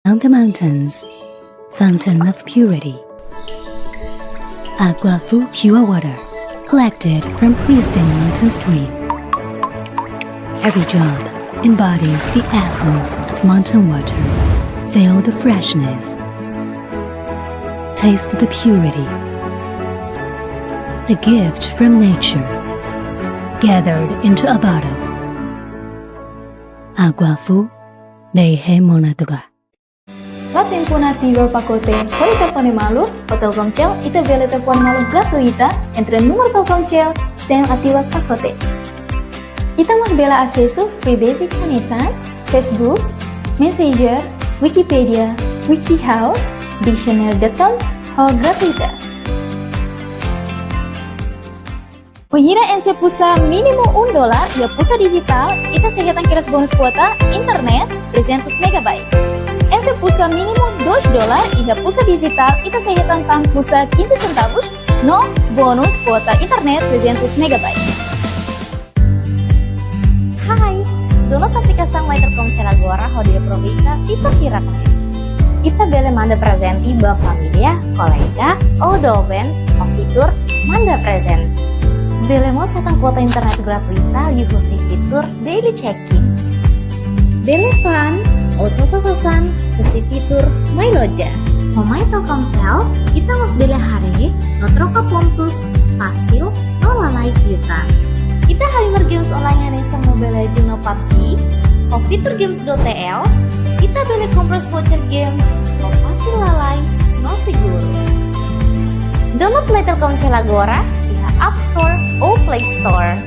Down the mountains, fountain of purity. Aquafu pure water, collected from pristine mountain stream. Every drop embodies the essence of mountain water. Feel the freshness. Taste the purity. A gift from nature, gathered into a bottle. Aquafu Dehe Monatura. Latin punati pacote, pode telefone malu, o Telkomsel, ita vele telefone malu gratuita, entre número Telkomsel, sem ativa pacote. Ita mas bela acesso free basic Hanesan, Facebook, Messenger, Wikipedia, WikiHow, Dictionary.com, ho gratuita. Pengira NC Pulsa minimum $1, ya pulsa digital, ita sehatan kiras bonus kuota, internet, 300 MB. NC Pulsa minimum $2, iha pulsa digital, ita sehatan tam pulsa 15 centavos, no bonus kuota internet 300 MB. Hai, download aplikasi My Telkomsel agora rodia provika fitur hirakan. Ita bele manda presenti ba familia, kolega, o doven, o fitur manda present. Bele mau setang kuota internet gratuita yuhusi fitur daily checking. Bele fun, o sosan husi fitur My Loja. My Telkomsel, kita mas bele hari, no troka pontus, pasil, no lalai juta. Kita hari games online yang sama Mobile Legends no PUBG, o fitur games.tl, kita bele kompres voucher games, o pasil lalai, no seguro. Download My Telkomsel agora, App Store or Play Store.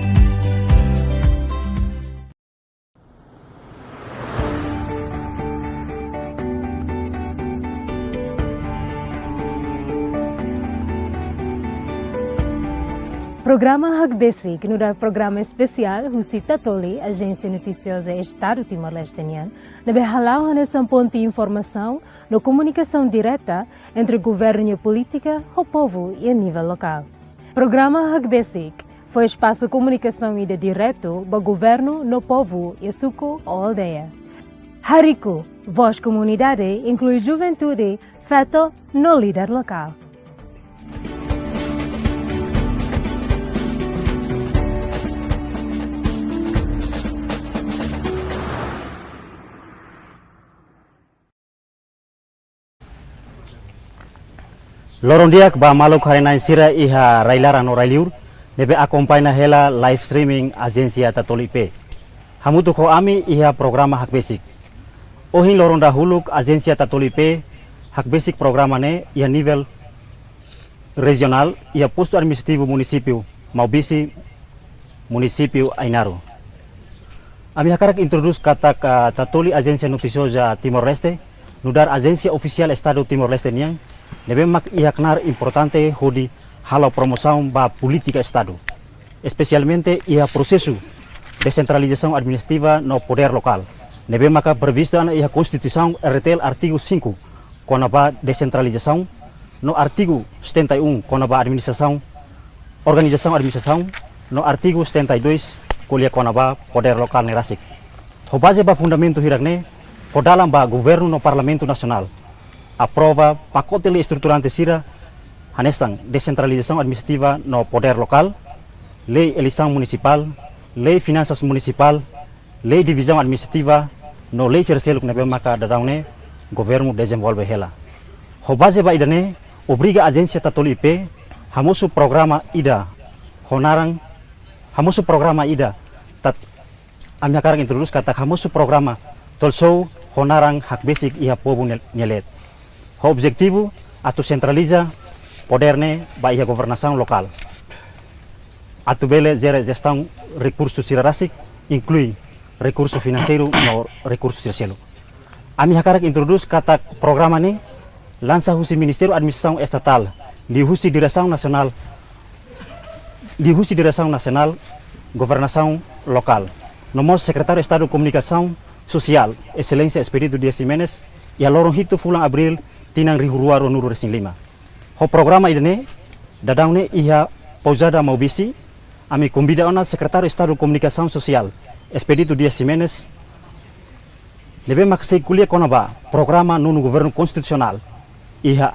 Programa Hug Basic, no dar programa especial, Husita Toli, Agência Noticiosa Estado Timor-Leste, na berralau nessa ponte de informação, na comunicação direta entre governo e política, o povo e a nível local. Programa Hug Basic foi espaço de comunicação ida direto para o governo, no povo e suco ou aldeia. Hariku, voz comunidade, inclui juventude, feto no líder local. Lorong dia ba maluk harina sira iha railara no railiur nebe akompaina hela live streaming agensia tatolipe. Hamutu ko ami iha programa hak basic. Ohin lorong dahuluk agensia tatolipe hak basic programa ne ia nível regional ia posto administrativo município Maubisi município Ainaro. Ami hakarak introduz kata tatoli agensia noticiosa Timor-Leste nudar agensia oficial Estado Timor-Leste niang nebe mak ihaknar importante hodi halo promoção ba política Estado, especialmente ia processo descentralização administrativa no poder local. Nebe maka prevista na ia Constituição RTL artigo 5 kona ba descentralização, no artigo 71 kona ba organização administração, no artigo 72 kuliah kona ba poder local nerasik. Ho base ba fundamento hirakne ho dalam ba governo no Parlamento Nacional. Aprova pacote lei estruturante sira hanesang descentralização administrativa no poder local, lei eleição municipal, lei finanças municipal, lei divisão administrativa no lei serseluk nebe maka dadaune governo desenvolve hela. Ho base ba idane obriga agência tatolipe hamusu programa ida honarang hamusu programa ida tat ami akarang introdus kata hamusu programa tolso honarang hak basic iha pobu nyelet. O objetivo atu centraliza poderne ba iha governação local. Atu bele zere gestão recursos sirarasik inclui recurso financeiro no recurso siraselo. Ami hakarak introduz kata programa ni lança husi Ministério Administração Estatal, li husi Direção Nacional Governação Local. Nomos Secretário Estado de Comunicação Social, Excelência Espírito Dias Jimenez, e a lorong hito fulang Abril tinang rihurua ronuru resing 5. Ho programa idane dadaune iha pousada Maubisi ami convida ona Secretário Estado de Comunicação Social Expedito Dias Jimenez nebe maksei kulia konaba programa no governo constitucional iha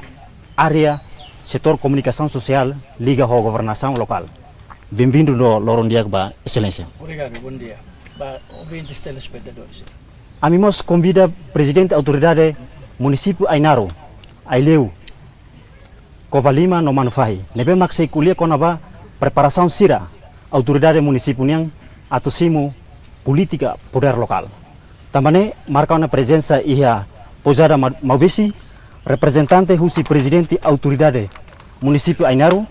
área setor comunicação social liga ao governação local. Bem-vindo no Lorondiac ba excelência. Obrigado, bom dia. Para ouvintes telespectadores. Amimos convida presidente autoridade município Ainaro, Aileu, Covalima no Manufahi. Nebe maksei kulia konaba preparação sira autoridade município niang atosimu política poder local. Também marca uma presença iha posada Maubesi, representante husi presidente autoridade município Ainaro,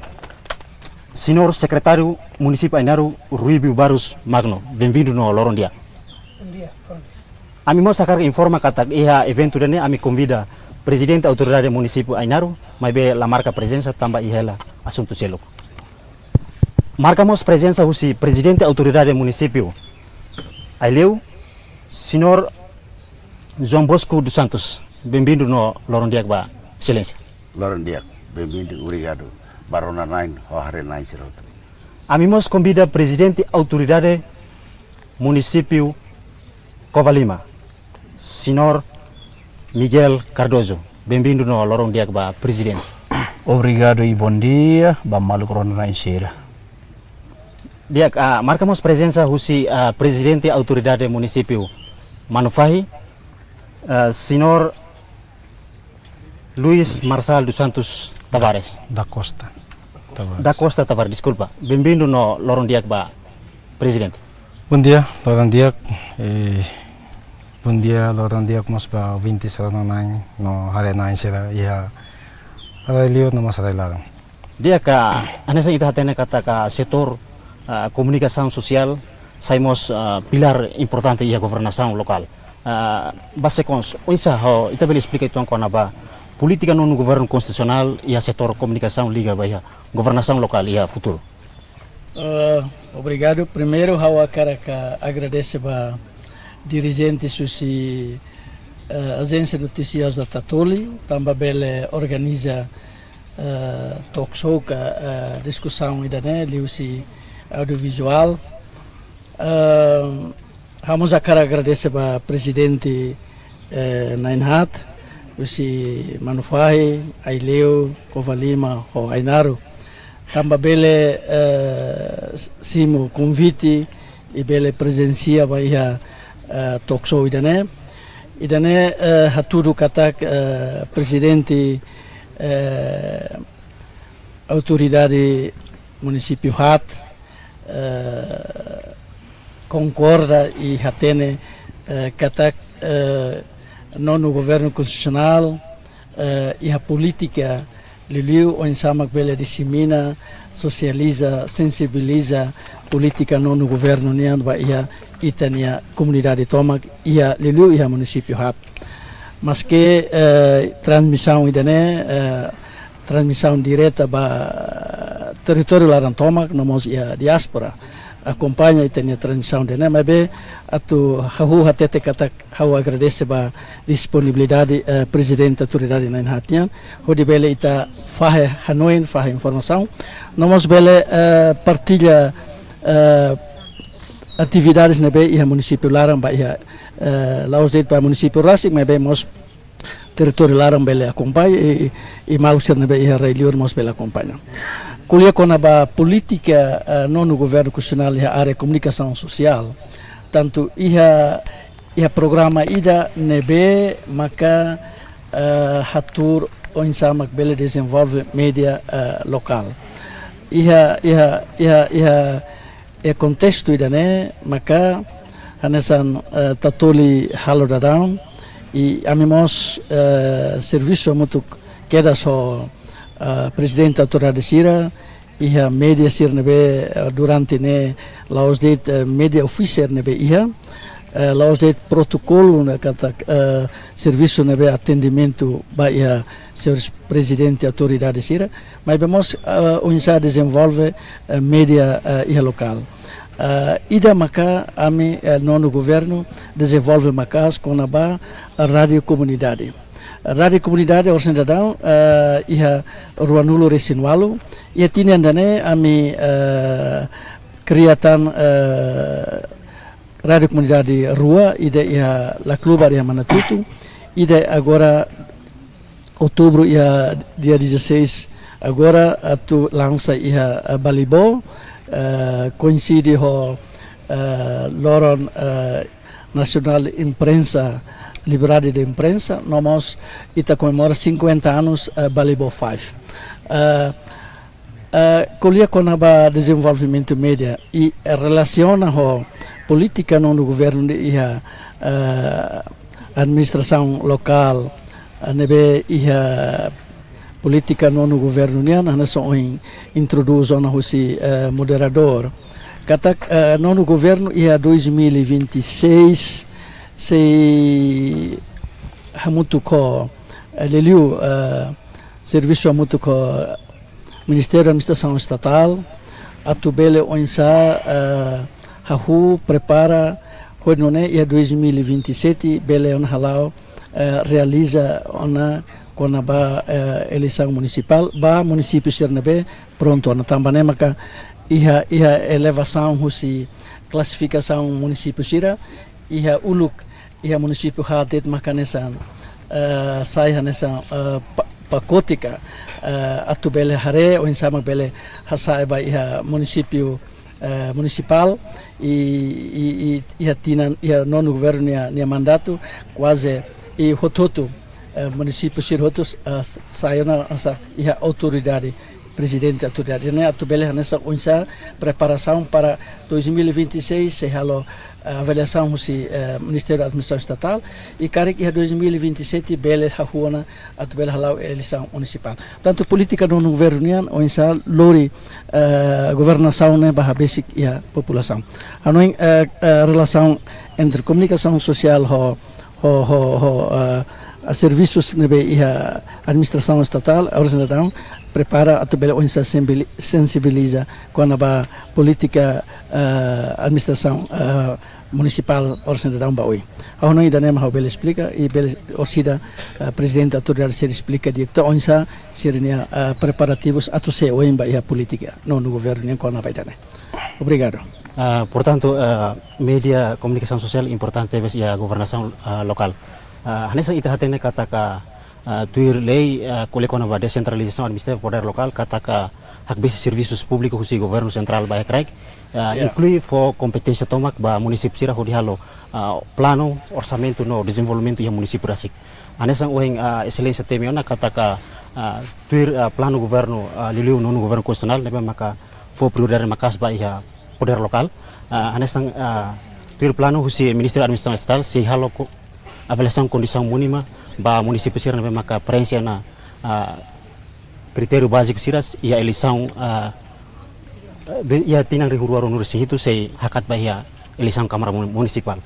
senhor secretário município Ainaro Ruibio Barus Magno. Bem-vindo no Lorondia. Bom dia. Ami mau sakar informa kata iha evento dene ami convida presidente autoridade município Ainaro, mas be la marca presença tamba ihela assunto selo. Marcamos presença husi presidente autoridade município Aileu, senhor João Bosco dos Santos. Bem-vindo no Lorondiac ba excelência. Lorondiac, bem-vindo, obrigado. Barona 9, Ohare 908. Amimos convida presidente autoridade município Covalima, senhor Miguel Cardoso. Bem-vindo no Lorondiac ba presidente. Obrigado e bom dia. Bamalu Corona na Encheira. Diak, marcamos presença husi presidente autoridade município Manufahi, senhor Luis Marçal dos Santos Tavares. Da Costa Tavares. Da Costa Tavares, desculpa. Bem-vindo no Lorondiac ba presidente. Bom dia, Lorondiac. Bom dia, Lorondiac, mas ba 20 Lorondiac no Harenai sera ia Aralio no mas aralado. Diak, anesa ita hatene kata ka setor comunicação social, saímos pilar importante da governação local. Basicons, onça ho ita bele explica então com a política no governo constitucional e a setor comunicação liga ba governação local e a futuro. Obrigado. Primeiro, eu quero agradecer a dirigentes da agência de notícias da Tatoli, também bele organiza talk show, discussão idane, liusi audiovisual. Vamos agradecer ao presidente Nainhat, o Manufahi, Aileu, Covalima, o Ainaro. Também bele simo convite e bele presencia para talk show idane. Idane haturu katak presidente autoridade município Hat concorda e hatene katak no governo constitucional e a política Liliu o insamak bele dissemina, socializa, sensibiliza política no governo nian ba ia itania comunidade tomak ia Liliu ia município Hat. Mas que transmissão idane transmissão direta ba território larang tomak nomos ia diaspora acompanha e tem a transmissão de mas be atu hahu hatete kata hahu agradece ba disponibilidade presidente autoridade na Inhatian hodi bele ita fahe hanoin fahe informação nomos bele partilha atividades na be ia município larang ba ia laos det ba município Rasik mas be mos território larang bele acompanha e mausir na be ia railior mos bele acompanha. Kuliah com a política no governo constitucional e a área de comunicação social, tanto ia programa ida nebe maka hatur o insama que bele desenvolve mídia local. Ia contexto ida ne maka hanesan tatoli halo dadam e amimos serviço muito queda só presidente da autoridade Sira e a média Sira nebe durante ne laos det média officer nebe ia laos det protocolo na kata serviço nebe atendimento ba ia senhor presidente da autoridade Sira mas vemos o insa desenvolve média ia local ida maka ami no governo desenvolve macas com a rádio comunidade. Rádio Comunidade Orsen Dadão ia Ruanulo Resinualo ia tinha andane ami criatan rádio comunidade Rua, e daí a Clube de Manatutu, e daí agora outubro e dia 16 agora tu lança a Balibó, coincide com Loron Nacional Imprensa, Liberdade de Imprensa, nós ita comemora 50 anos Balibó 5. Colia com o desenvolvimento média e relaciona com política no governo e a administração local, e a política no governo nós introduz moderador. No governo e a 2026 se muito com Liliu serviço muito com Ministério da Administração Estatal, a tubele onsa Hahu prepara Hoinone e a 2027 bele on halau realiza ona com a eleição municipal ba município Sernabe pronto na tambane maka iha elevação husi classificação município Sira iha uluk iha município hadet makanesan sai hanesan pakotika atubele hare o insama bele hasai ba iha município municipal e a nono governo nia mandato quase e hototo município Sirhotos saiu essa iha autoridade presidente autoridade né atubele nessa onça preparação para 2026 se halo avaliação se Ministério da Administração Estatal e cara que 2027 bele hahuana atubele halau eleição municipal. Portanto política do governo onça lori governação né barra basic e a população. A não relação entre comunicação social a serviços e a administração estatal a organização prepara a tubela onça sensibiliza com a política administração municipal organização baui. A não ainda nem bele explica e bele orsida presidente autoridade se explica de que onça seria preparativos a tu se oemba e a política no governo nem com a baitane. Obrigado. Portanto, media comunicação social importante e a governação local. Hanesa ita hatene kata ka tuir lei kolekona ba decentralização administrativa poder local kata ka hak base serviços públicos husi governo central ba ekraik inclui fo competência tomak ba município sira ho dihalo plano orçamento no desenvolvimento ia município rasik. Hanesa oeng excelência temiona kata ka tuir plano governo liliu no governo constitucional nebe maka fo prioridade makas ba ia poder local. Hanesa tuir plano husi Ministério da Administração Estatal se halo avaliação condição mínima ba município sira na maka preenche na critério básico siras e a eleição ia tinang rihuruaro nur sihitu sei hakat ba ia eleição câmara municipal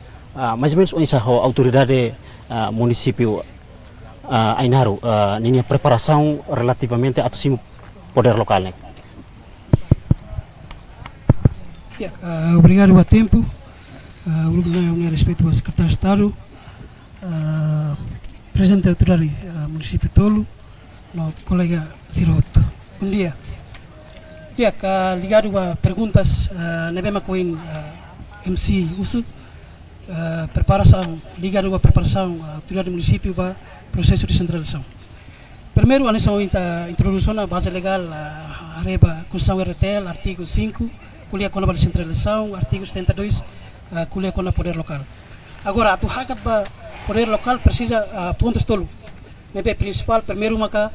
mais ou menos essa autoridade município Ainaro nini preparação relativamente a tusimu poder local né. Obrigado a tempo a respeito ao secretário de Estado presidente da autoridade município Tolo, no colega Ziroto. Bom dia. Ligado a perguntas nebema com MC Usu, preparação, ligado a preparação da autoridade do município para processo de centralização. Primeiro, a nossa introdução na base legal, a reba Constituição RTL, artigo 5, colher com a descentralização, artigo 72, colher com o poder local. Agora, a hakat ba poder local precisa pontos tolo. Nebe principal, primeiro maka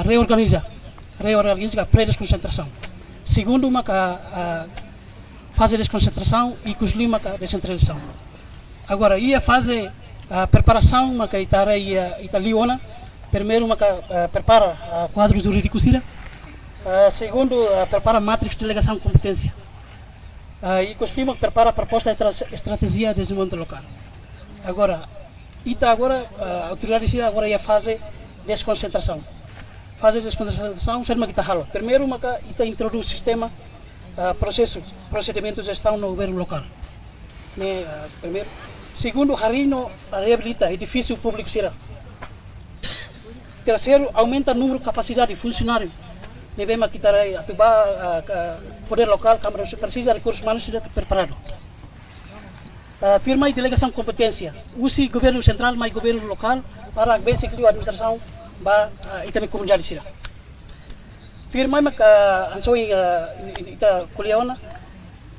reorganiza a pré-desconcentração. Segundo maka fase de desconcentração e cusli maka descentralização. Agora, ia fase preparação maka itara italiana. Primeiro maka prepara quadro jurídico sira. Segundo prepara matrix de delegação de competência. E cusli maka prepara proposta de estratégia de desenvolvimento local. Agora a autoridade cidadã agora ia fase desconcentração. Fase de desconcentração, será que está halo. Primeiro, maka ita introduz sistema procedimentos de gestão no governo local. Primeiro. Segundo, harino reabilita edifício público será. Terceiro, aumenta o número de capacidade de funcionário. Devemos quitar poder local, Câmara precisa de recursos humanos preparado. firma delegação competência, usi governo central mais governo local para basically a administração ba itani comunidade sira. Firma maka ansoi ita kuliaona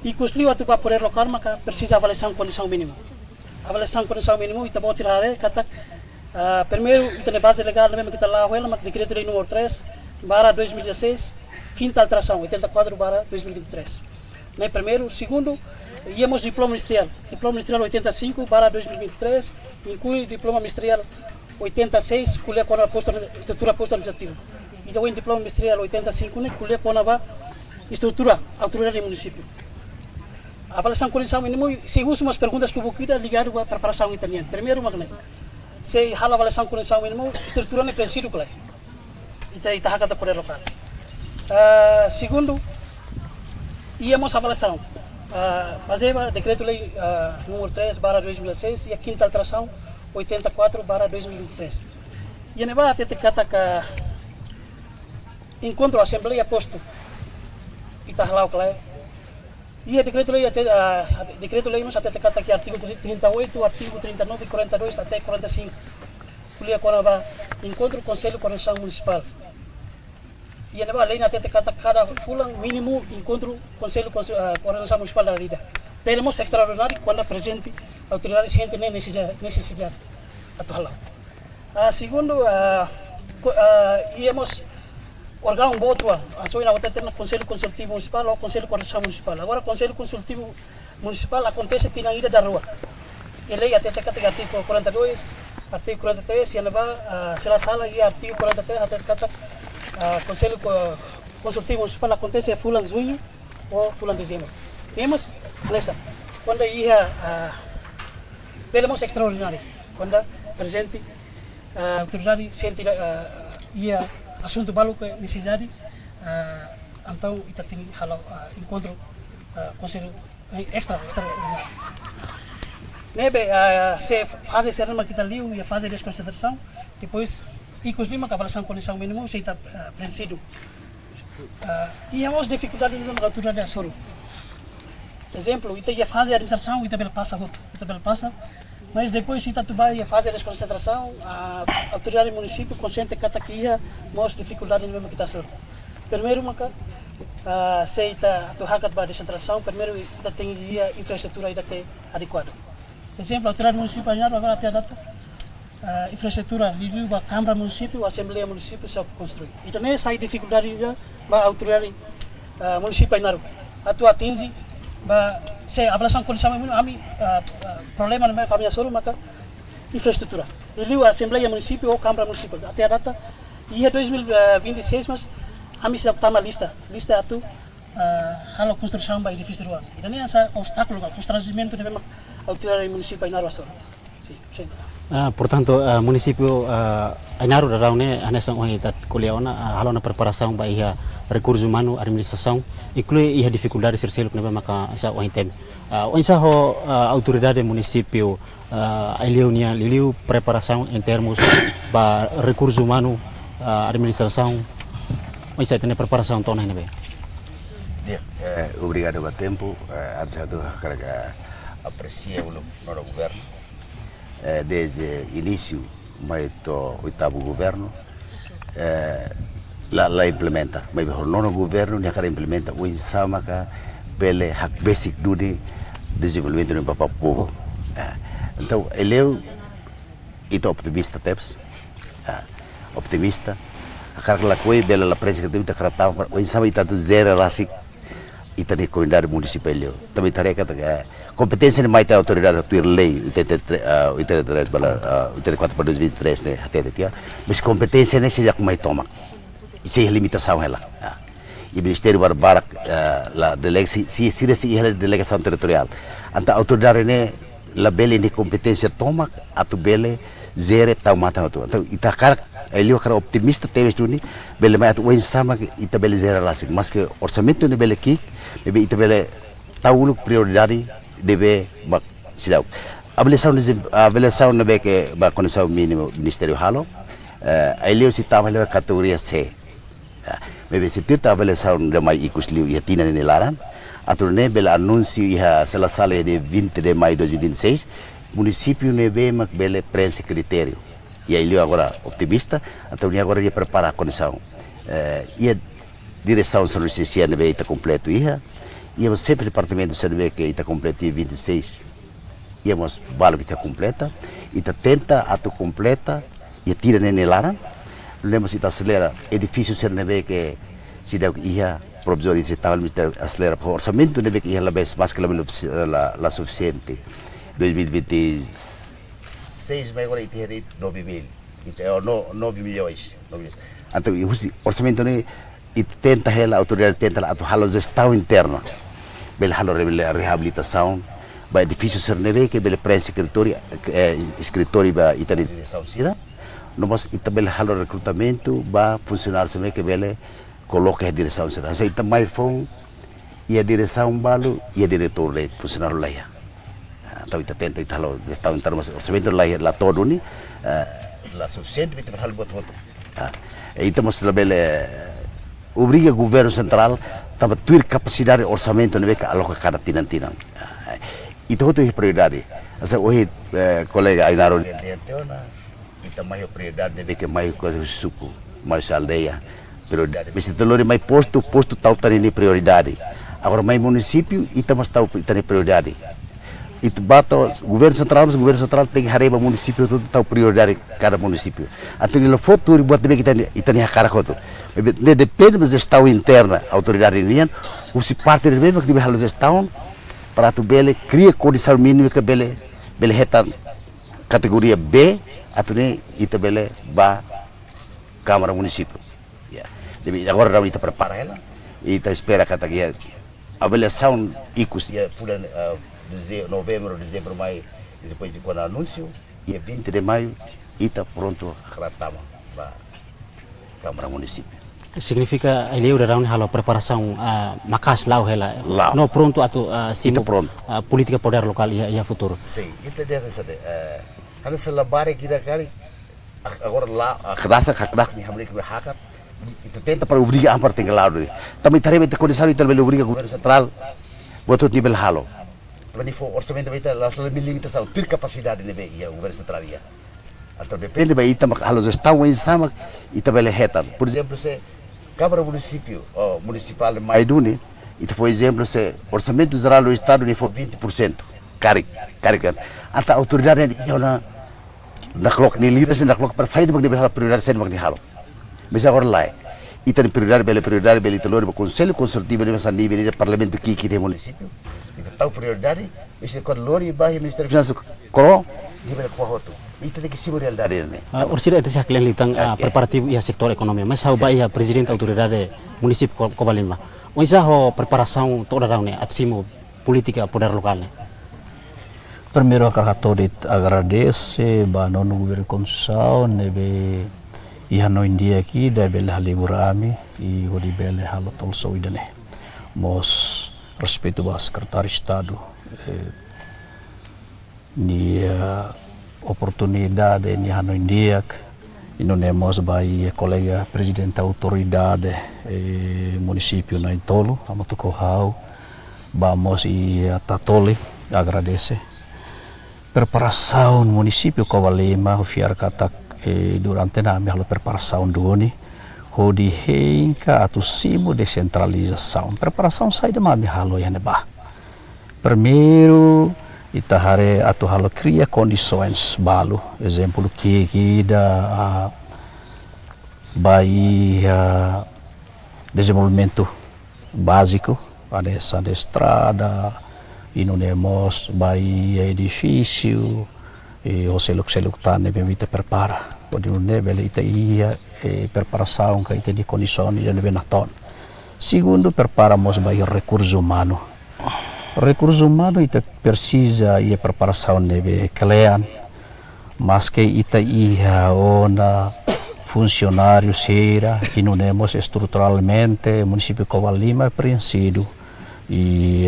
ikusli watu ba poder local maka precisa avaliação condição mínima. Avaliação condição mínima ita bota tirare kata primeiro itani base legal mesmo que está lá ela mak decreto lei número 3 barra 2016 quinta alteração 84 barra 2023. Né primeiro, segundo íamos diploma ministerial 85 barra 2023 inclui diploma ministerial 86 kuliah kona posto estrutura posto administrativo. Então, em diploma ministerial 85, né, kuliah kona ba estrutura autoridade do município. A avaliação condição mínimo, se usa umas perguntas que eu vou querer ligado à preparação italiana. Primeiro, magné. Se a avaliação condição mínimo, estrutura não é preenchido com ela. Isso aí está a poder local. Segundo, íamos avaliação. Baseia decreto lei número 3 barra 2016 e a quinta alteração 84 barra 2023. E a neva até kata ka encontro assembleia posto itahalau kala. E a decreto lei até decreto lei nos até kata que artigo 38, artigo 39, 42 até 45. Kuliah kona ba encontro conselho coordenação municipal. E a neva lei até kata cada fulan mínimo encontro conselho coordenação municipal da lida. Pedimos extraordinário quando presente autoridade gente nem necessidade atual. Segundo, íamos órgão outro, ansoi na outra terna conselho consultivo municipal ou conselho coordenação municipal. Agora conselho consultivo municipal acontece na ida da rua. E lei até kata artigo 42, artigo 43 e nova será sala e artigo 43 até kata conselho consultivo municipal acontece fulan junho ou fulan dezembro. Temos nessa quando ia pedimos extraordinário quando presente autoridade sente ia assunto balu que necessidade então ita tem halau encontro conselho extraordinário. Nebe se fase serena kita liu e a fase de desconsideração depois ikut lima avaliação condição mínimo se está preenchido. Íamos dificuldade na autoridade de soro. Exemplo, ita ia fase a administração, ita bela passa, mas depois ita tu vai fazer a desconcentração, a autoridade do município consciente que aqui ia mos dificuldade mesmo que está sendo. Primeiro, maka se ita tu hakat ba desconcentração, primeiro ita tem infraestrutura ita que adequada. Exemplo, a autoridade municipal agora até a data infraestrutura liu ba câmara município, assembleia município só construir. E também sai dificuldade ba autoridade municipal naru. Atu atingi ba se avaliação condição mínima ami problema na kami soro maka infraestrutura. Liu a assembleia município ou câmara municipal até a data ia 2026 mas ami sudah tama lista atu halo construção ba edifício ruang. E também essa obstáculo ba constrangimento memang autoridade municipal naru soro. Sim, Portanto, município Ainaru da Raune, anessa onde está colheona, halo na preparação para ia recursos humanos, administração, inclui ia dificuldade sercelo que maka essa onde tem. Onde ho autoridade município liu preparação em termos para recursos humanos, administração, onde tem preparação tona ainda bem. Obrigado pelo tempo, antes de carregar aprecia o nosso governo. Desde o início, mas o oitavo governo, lá implementa. Mas o nono governo, nem cara implementa o insama que pele hak basic do desenvolvimento do povo. Então, ele é optimista, temos optimista. A cara lá coi bela la prensa que tem que tratar o insama está do zero assim. Ita di comunidade municipal também tarefa competência de mais autoridade atuar lei 83 bala 84 para 2023 né até dia mas competência nesse já como toma isso é limitação ela e ministério barbar la delegacia se ela delegação territorial anta autoridade né la bele de competência toma atu bele zero tau mata atu então ita cara ele é optimista teve stuni bele mais o sama ita bele zero lá mas que orçamento ne bele aqui bebe ita bele tahu prioridade deve bak sidau avaliação ne be que ba condição mínimo ministério halo ele se tava le categoria C bebe se tita avaliação de mai ikus liu ia tina ne laran Atau bela anúncio ia selesai de 20 de maio de 2026, município nebe mak bele prensa critério. E ele agora optimista, então ele agora ia preparar a condição. Ia direção São Lucia nebe está completo ia sempre departamento de serviço que está completo em 26. Íamos balo que está completa, e tenta ato completa e tira nele lá. Lembra se acelera edifício ser nebe que se deu ia provisório de tal acelera o orçamento nebe que ia la vez mais que la suficiente. 2026 vai agora ter 9 mil, então 9 milhões. Então o orçamento ne e tenta ela autoridade tenta a halo gestão interna, bel halo reabilitação, ba edifício ser neve que bel prensa escritório ba itali direção sira, nós itabel halo recrutamento ba funcionário ser que bel coloca a direção sira. Então também foi e a direção balo e a diretor de funcionário lá. Então ita tenta ita halo gestão interna orçamento lá todo ni la suficiente para halo buat foto. Então mas bel obriga o governo central a ter capacidade de orçamento de alocar cada tinantinan. Itu é prioridade. Asa hoje colega Ainaro Leontiona, itu maior prioridade de que mais coisa suco, mais aldeia prioridade. Mas itu lori mais posto tal tani prioridade. Agora mais município itu mas tahu tani prioridade. Itu bato governo central tem que hareba município tudo tahu prioridade cada município. Atau nilo foto buat de kita itani hakara koto. Depende da gestão interna, autoridade indiana, o se parte do mesmo que deve fazer gestão para tu bele cria condição mínima que bele reta categoria B, atau nem ita bele ba Câmara Município. Agora não ita prepara ela, ita espera kata que avaliação icus ia pulan novembro, dezembro, maio, depois de quando anúncio, e 20 de maio ita pronto ratama ba Câmara Município. Significa ele udah raun halo preparação makas lau hela no pronto atau simo política poder lokal ia futuro. Sim, itu dia saja. Karena selebare kita kali agora lá kerasa ni hamle que hakat itu tenta para obrigar a tinggal lá dulu. Também tarebe te condição itu bele obriga governo central buat nível halo. Para for orçamento kita lá só limitação ter capacidade de ia governo central ia. Atau depende ba ita mak halo gestão em sama ita bele hetan. Por exemplo, se Câmara Município Municipal de Maiduni, itu foi exemplo se orçamento geral do estado ni for 20%. Cari. Ata autoridade ni na clock ni líder na clock para sair de bela prioridade sair de halo. Mas agora lá ita ni prioridade bele telur do conselho consultivo de masa nível de parlamento que de município. Ita tahu prioridade, esse quando lori bahi Ministério Finanças coro di bele kuhoto. Itu lagi sibuk realidade ni. Ursira itu siak leng litang preparatif ia sektor ekonomi. Mas sao ba ia presidente autoridade município Cobalima. Onde ho preparação toda raun ne atsimo política poder local ne. Primeiro agradece ba nono governo constitucional nebe ia no India aqui deve halibur ami e hodi bele halo tolso idane. Mos respeito ba secretário de estado ni oportunidade ni hano indiak inonemos bai colega presidente autoridade município na Intolo amatuko hau vamos e tatole agradece preparação município Cobalima fiar kata durante na me preparação do ni hodi heinka atu simo descentralização preparação sai de mami halo ya neba primeiro ita hare atau halo cria condições balu exemplo que da bai desenvolvimento básico essa estrada inonemos bai edifício e o seluk tane bemita prepara pode não bele ita ia preparação que ita de condições de benaton segundo preparamos bai recurso humano. Recurso humano ita precisa ia preparação nebe kalian, mas que ita ia ona funcionário será e não temos estruturalmente o município Cobalima é preenchido e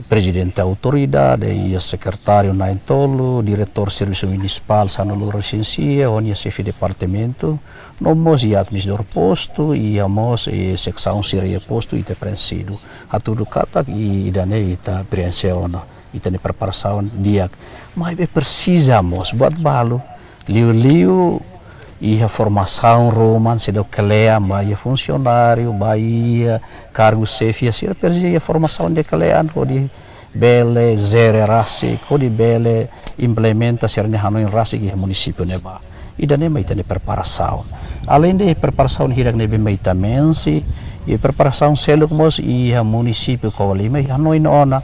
presidente da autoridade, ia secretário na Entolo, diretor serviço municipal sanulu recensia, ia chefe de departamento, nomos ia administrador posto, ia mos secção siria posto ite prensido. Hatudu kata i idane ita preenseona, ita ne preparação dia, mas precisamos buat balu, liu ia formação roman se do kelea ia funcionário ia cargo chefe ia pergi formação de kelean di bele zere rasi di bele implementa serne hanoi rasi ke município neba ida ne maita ne preparação além de preparação hirak nebe maita mensi e preparação seluk mos ia município ko lima hanoi nona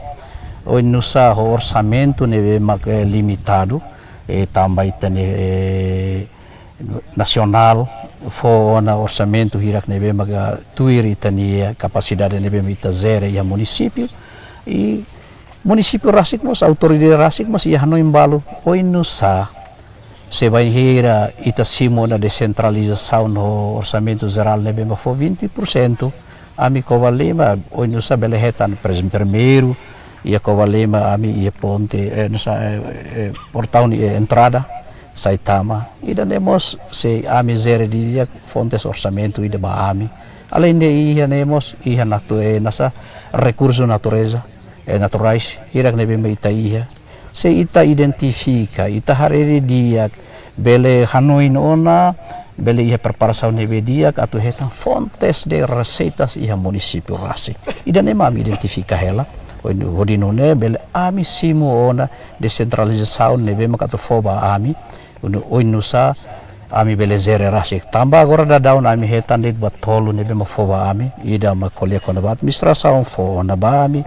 o nusa orçamento nebe mak limitado e tambah itane nasional fo na orçamento hirak nebe maga tuir itania capacidade nebe mita zero ia município e município rasik mos autoridade rasik mos ia hanoi mbalo oi nusa se vai hira ita simo na descentralização no orçamento geral nebe ma fo 20% ami kovalema oi nusa belehetan primeiro ia kovalema ami ia ponte nusa portão entrada Saitama, ida nemos se ami zere dia fontes orçamento ida ba ami. Além de ia nemos ia nasa recurso natureza naturais irak nebe ita ia. Se ita identifica ita hareri dia bele hanoi nona bele ia preparação nebe dia atu hetan fontes de receitas ia município rasi. Ida nema ami identifica ela. Hodinone bele ami simu ona descentralização nebe makatu foba ami oi nusa ami bele zere rasik tamba agora da down ami hetan dit buat tolu nebe mafoba ami ida makolia kona ba administração fo na ba ami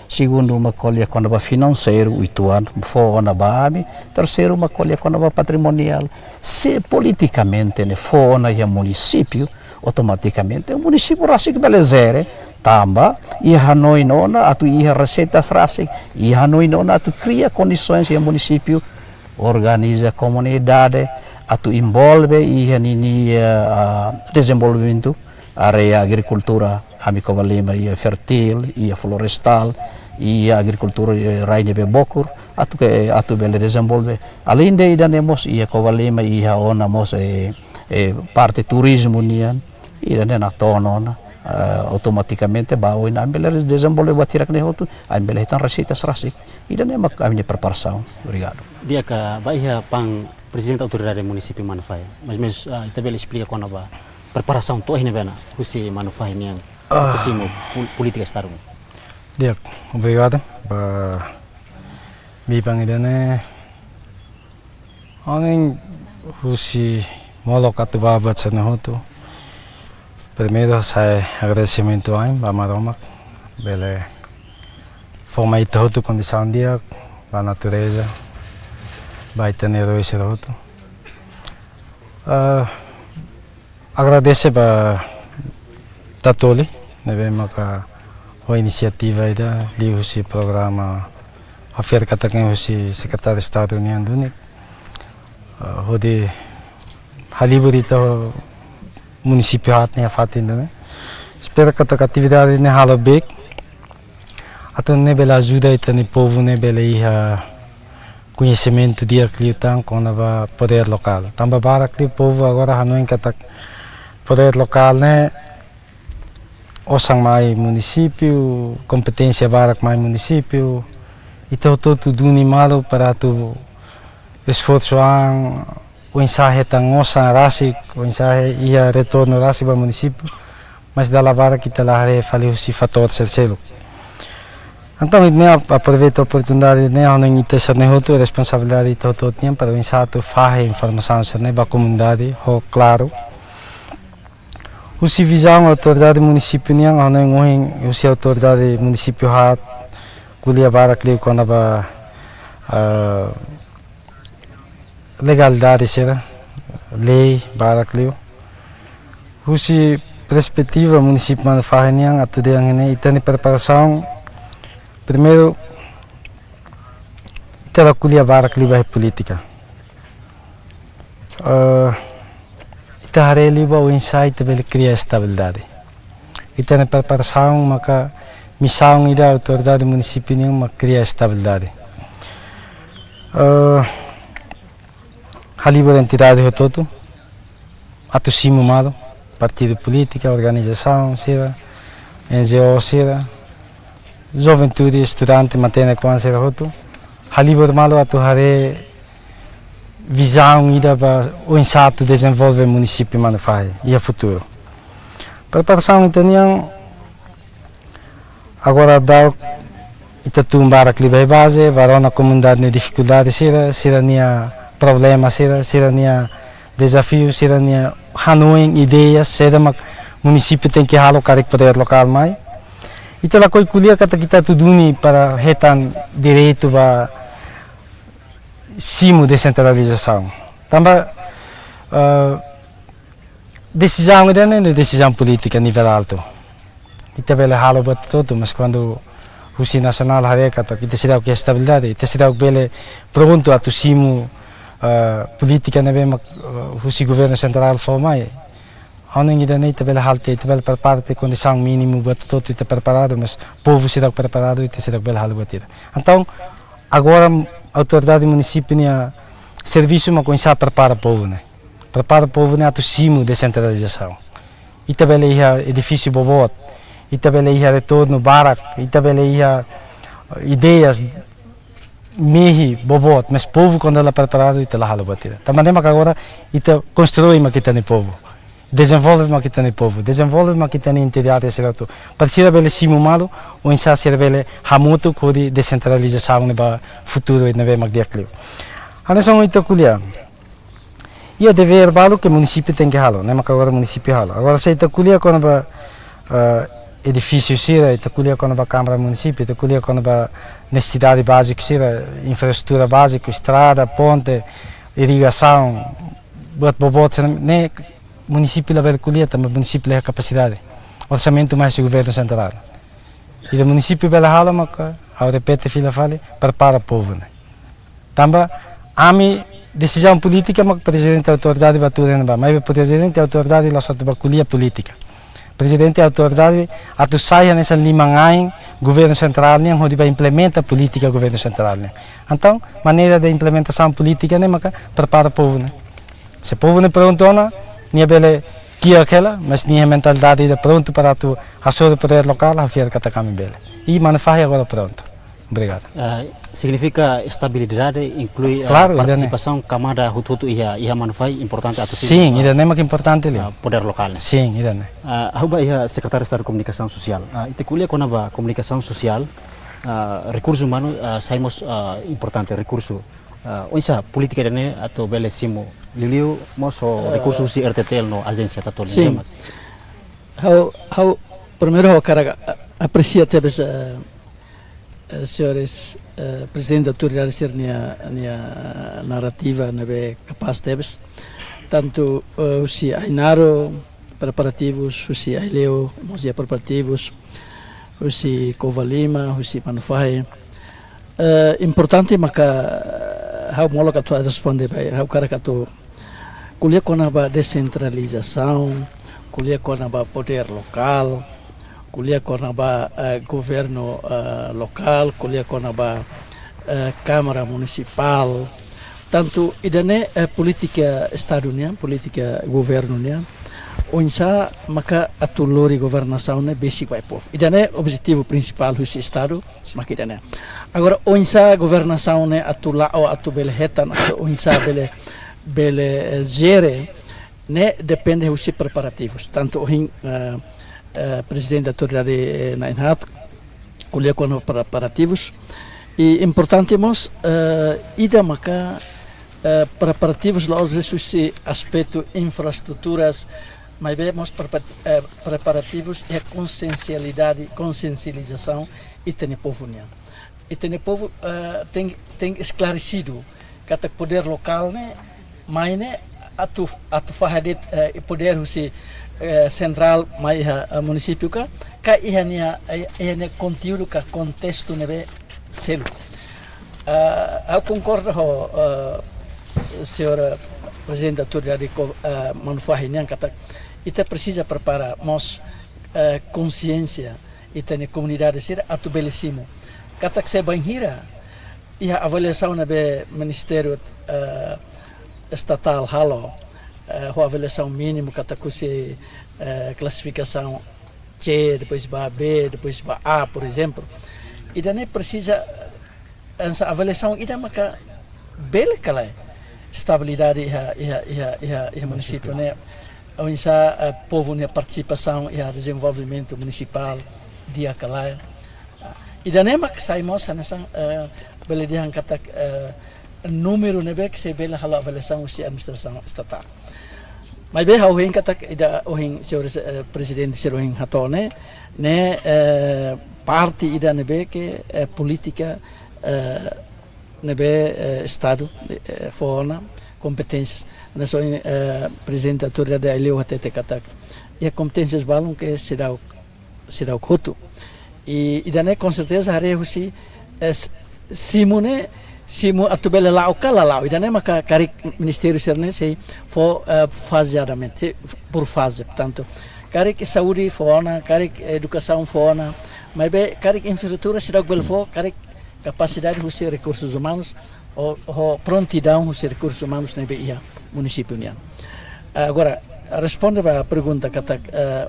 segundo makolia kona ba financeiro ituan fo na ba ami terceiro makolia kona ba patrimonial se politicamente ne fo na ya município automaticamente o município rasik bele zere tamba ia hanoi nona atu ia receitas rasik ia hanoi nona atu cria condições ya município organiza comunidade atu envolve ia nini desenvolvimento area agricultura amico valema ia fertil ia florestal ia agricultura raine be bokur atu bele desenvolve além de ida nemos ia covalema ia ona mos parte turismo nian ida na tonona automaticamente bawa ina ambele desenvolve batirak ne hotu ambele hitan receitas rasik ida ne mak kami preparação obrigado dia ka baia pang presidente autoridade município Manufai mas ita bele explica quando ba preparação to hine bena husi Manufai niang husi mo política estado dia obrigado ba mi pang idane onen husi molok atu baba chana hotu. Primeiro, saya agradecimento a Maromac, pela forma de toda condição dia, a natureza, vai ter esse roto. Agradeço para Tatoli, né, a iniciativa aí da esse programa, a feira que está com o secretário de Estado da União Única, onde haliburito município hatnya fatin dame espero que a atividade ne hala bek atau ne bela ajuda itani povo ne bela ia conhecimento dia cliutan com a poder local tamba bara cli povo agora hanoi kata poder local ne osang mai município competência barak mai município itu tudo animado para tu esforço o ensaio tão ossa rasik o ensaio ia retorno rasik para município mas da lavara que lá falei o fator terceiro então né aproveito a oportunidade né a não ter ser nehoto responsabilidade todo tempo para o ensaio fazer informação sobre a comunidade ho claro o visão autoridade município né a não o autoridade município hat kuliah barak li quando legalidade será lei barakliu husi perspectiva município Manufai yang atau yang ini itani preparação primeiro itala kuliah barakliu bah politika ita hareli ba o insight bele cria estabilidade itani preparação maka missão da autoridade municipal é criar estabilidade. A livre entidade é todo, atu cimo malo, partido político, organização, NGO, juventude, estudante, mantém com a todo. A livre malo atu hare visão para o insato desenvolver o município manufai e o futuro. Preparação então agora dá itatumbar a clima base, varona comunidade na dificuldade será nia problema será nia desafio será nia hanuing ideias será mak município tem que alocar poder local mais. Então a coisa kuliah kata kita tuduni para retan direito ba simo descentralização. Também decisão é decisão política a nível alto. Kita bela halo buat todo, mas quando o si nacional hari kata kita sedang ke estabilidade, kita sedang bela pronto atu simo política na bem o si governo central formai. Ano ainda nem kita bela halte, kita bela preparado condição mínimo buat todo, kita preparado, mas povo sedang preparado, kita sedang bela halo buat itu. Então agora autoridade municipal nia serviço mas começar a preparar o povo, né? Prepara o povo né atu simo descentralização. Ita bela ia edifício bobot, ita bela ia retorno barak, ita bela ia ideias mehi bobot, mas povo quando ela preparado ita lá halo batida. Também mas agora ita constrói mas kita ne povo, desenvolve mas kita ne povo, desenvolve mas kita ne entidade certo. Para ser bela simo malo, ou insa ser bela hamuto kodi descentralização ne ba futuro ne be mas dia clio. Ana são ita kuliah. E o dever balo que o município tem que halo, né? Mas agora o município halo. Agora se ita kuliah quando ba edifício sira, ita kuliah quando ba câmara município, ita kuliah quando ba necessidade básica sira, infraestrutura básica, estrada, ponte, irrigação, buat bobot, né? Município lá vai kuliah, também município lá capacidade, orçamento mais o governo central. E o município bela halo, mas ao repete fila fale, prepara o povo, né? Também decisão política, mas o presidente da autoridade vai tudo, mas o presidente da autoridade lá só vai colher política. O presidente da autoridade atu saia nessa limangai governo central nem onde vai implementar a política do governo central. Então, maneira de implementação política nem mas prepara o povo, né? Se o povo não pronto na, nem bele que aquela, mas nem a mentalidade de pronto para tu assumir o poder local, a fiar kata kami bele. E manufai agora pronto. Obrigado. Significa estabilidade inclui claro, participação camada hutu ia manufai importante atu sim, isso é mais importante ali. Poder local. Sim, isso é. Ahuba ia secretário de Estado de Comunicação Social. Ite kuliah kona ba comunicação social, recurso humano saímos importante recurso. Onsa política dene atau bele simo liliu moso recurso si RTTL no agência tatol. Sim. How primeiro eu quero apreciar teves senhores presidente da autoridade ser nia narrativa nebe capaz teves tanto si Ainaro preparativos si Aileo mosia preparativos si Covalima si Manufai importante maka how mola ka tu responde bem how cara ka tu kuliah kona ba descentralização kuliah kona ba poder local kuliah kona ba governo local, kuliah kona ba câmara municipal, tanto idane política estadunia, política governonia, onsa maka atulori governação ne basic vai povo. Idane objetivo principal do estado, maka idane. Agora onsa governação ne atula ou atubele hetan, onsa bele gere ne depende dos preparativos, tanto presidente da autoridade na Inhat, kuliah com preparativos e importantemos ida maka preparativos lá esse aspecto infraestruturas mas vemos preparativos e consciencialização e tem povo povo tem esclarecido que o poder local né mas né atu fahadet poder se central mai município ka ihania conteúdo ka contexto nebe selo eu concordo senhora presidente da autoridade Manufai nem kata ita precisa preparar mas consciência ita ni comunidade sira atu belisimo katak se banhira ia avaliação na be ministério estatal halo a avaliação mínimo katakusi classificação C, depois ba B, depois ba A, por exemplo. E daí precisa essa avaliação ida maka bele kala estabilidade e município né onde a povo né participação e desenvolvimento municipal dia kala e daí maka saímos nessa bele dia kata número né que se bele hala avaliação se administração estatal. Mas bem how hen kata ida ohin senhor presidente senhor hen hatone né parte ida nebe que política nebe estado fora competências nessa presidente autoridade eleu até kata e competências balão que será o coto e ida né com certeza hareu si simone simu atubela lá o cala lá e daí maka cari ministério serne sei for faseadamente por fase portanto cari que saúde fora cari educação fora mas bem cari infraestrutura será que for cari capacidade dos recursos humanos ou prontidão dos recursos humanos na BIA município nian agora responde a pergunta kata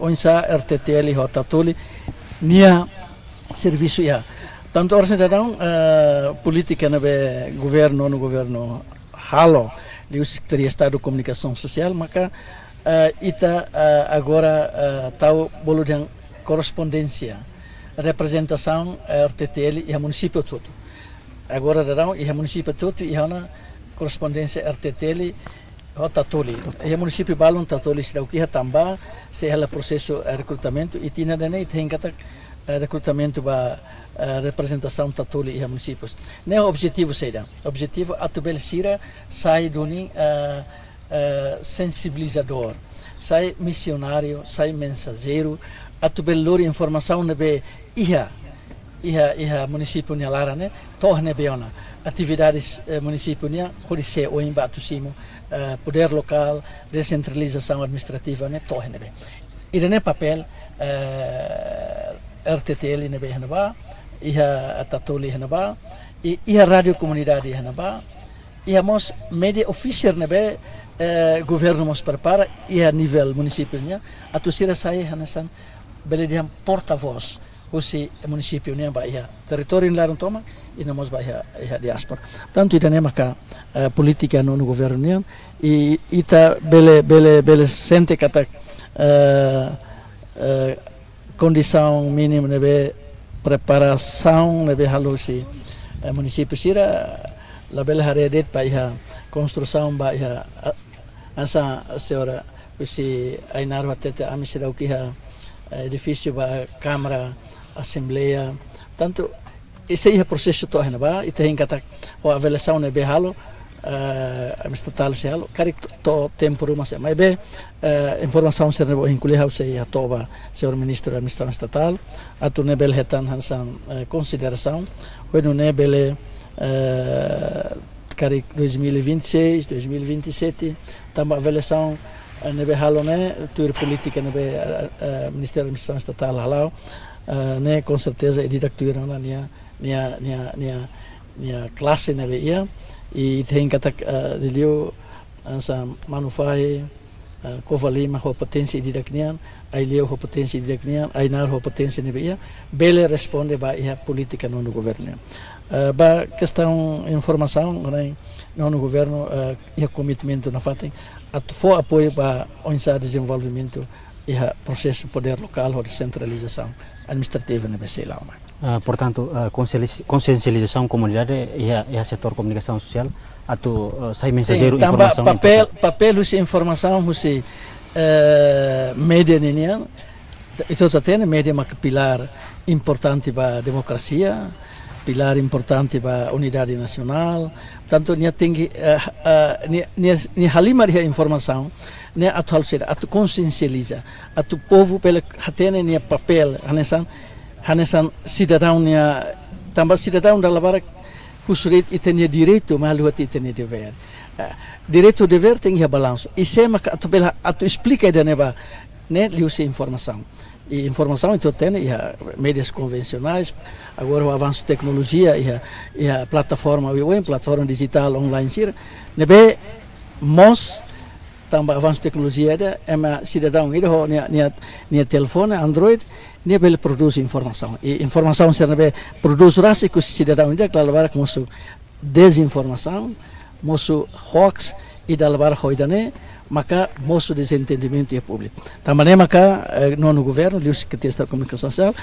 onsa RTTL hotatoli nia serviço ia tanto orang sedang política no governo halo di Secretaria Estado de Comunicação Social maka ita agora tahu bolo yang correspondência representação RTTL e a município todo agora darão e a município todo e a correspondência RTTL hotatoli e a município balon tatoli se o que tambah se ela processo recrutamento e tina dane tem kata recrutamento ba representação tatoli e municípios. Nem o objetivo será. O objetivo atubel sira sai duni sensibilizador, sai missionário, sai mensageiro, atubel lor informação nebe iha município nia lara né, torne beona atividades município nia horise o imbatu simo poder local, descentralização administrativa né, torne be. Irene papel RTTL nebe hanaba iha tatoli hanaba iha radio comunidade hanaba iha mos media officer nebe governo mos prepara iha nível município nia atu sira sai hanasan belediam porta-voz usi município nia ba iha território laran toma e namos ba iha diaspora tanto ita nema ka política no governo nia e ita bele sente kata condição mínima nebe preparação nebe halusi município sira la bela haredet pa iha construção ba iha asa senhora usi ainar watete amisira ukiha edifício ba câmara assembleia tanto esse é o processo to hena ba ite hinkata o avaliação nebe halu estatal se halo cari to tempo mas mas be informação ser nebo hinkuli hause ya toba senhor ministro da administração estatal atu nebel hetan hansan consideração quando nebele cari 2026 2027 tamba avaliação nebe halo né tur política nebe ministério da administração estatal halo né com certeza é diretor na nia classe nebe ia e tem kata dilio ansa manufai kovalima ho potensi didaknian ai leo ho potensi didaknian ai nar ho potensi nebia bele responde ba ia política no governo ba questão informação no governo ia commitmento na fatem at fo apoio ba onsa desenvolvimento ia processo poder local ou descentralização administrativa nebe sei lá. Portanto, consciencialização comunidade e a setor comunicação social atau sai mensageiro informação papel usi informação usi media nian itu tatene media mak pilar importante ba democracia pilar importante ba unidade nacional tanto nia tinggi nia halima dia informação nia atual ser atu consciencializa atu povo pela hatene nia papel hanesan cidadão nia tambah cidadão da labara kusurit itenia direito malu itenia dever direito dever tem ia balanço e se maka atu explica da neba né liu se informação E informação então tem mídias convencionais, agora o avanço de tecnologia e a plataforma web, plataforma digital online sira, nebe mos também avanço de tecnologia é uma cidadão ida ho nia telefone Android nia bele produz informação e informação sira nebe produz rasa que cidadão ida levar com su desinformação, moço hoax e da levar hoidane maka moço desentendimento e público. Também maka no governo, o Secretaria da Comunicação Social,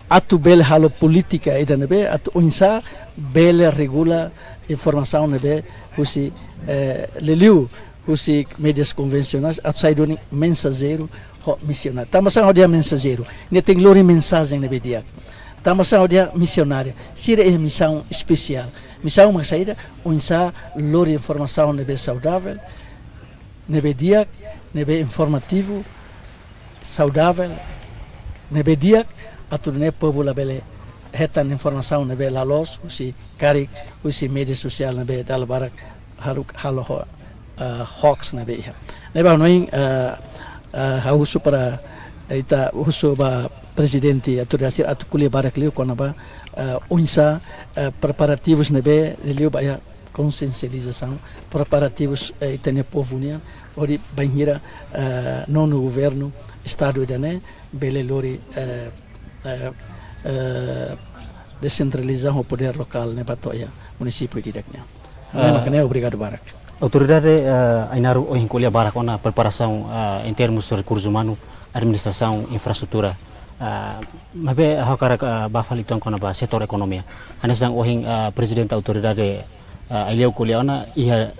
atu bele halo política ida nebe, atu unsa bele regula informação nebe, husi leliu, husi mídias convencionais, atu sai doni mensageiro, missionário. Também dia mensageiro, ne tem lori mensagem nebe dia. Também dia missionário. Sira é missão especial. Missão uma saída, unsa lori informação nebe saudável. Nebe diak, nebe informativo, saudável, nebe diak, atau ne pobula bele hetan informação nebe lalos, usi karik, usi media sosial nebe dalbarak halo hoax nebe iha. Nebe anoing hausu para ita usu ba presidente aturisir atu kuliah barak liu kona ba unsa preparativos nebe liu ba ya consciencialização, preparativos itania povunia, ori banhira nono governo, estado idane, bele lori descentralização o poder local ne batoya município didaknya. Makanya obrigado Barak. Autoridade Ainaru Ohincolia Barak ona preparação em termos de recursos humanos, administração, infraestrutura. Mabe hakara bafali tong kona ba setor ekonomia. Anesang ohing presidente autoridade Aliau Kuliana ia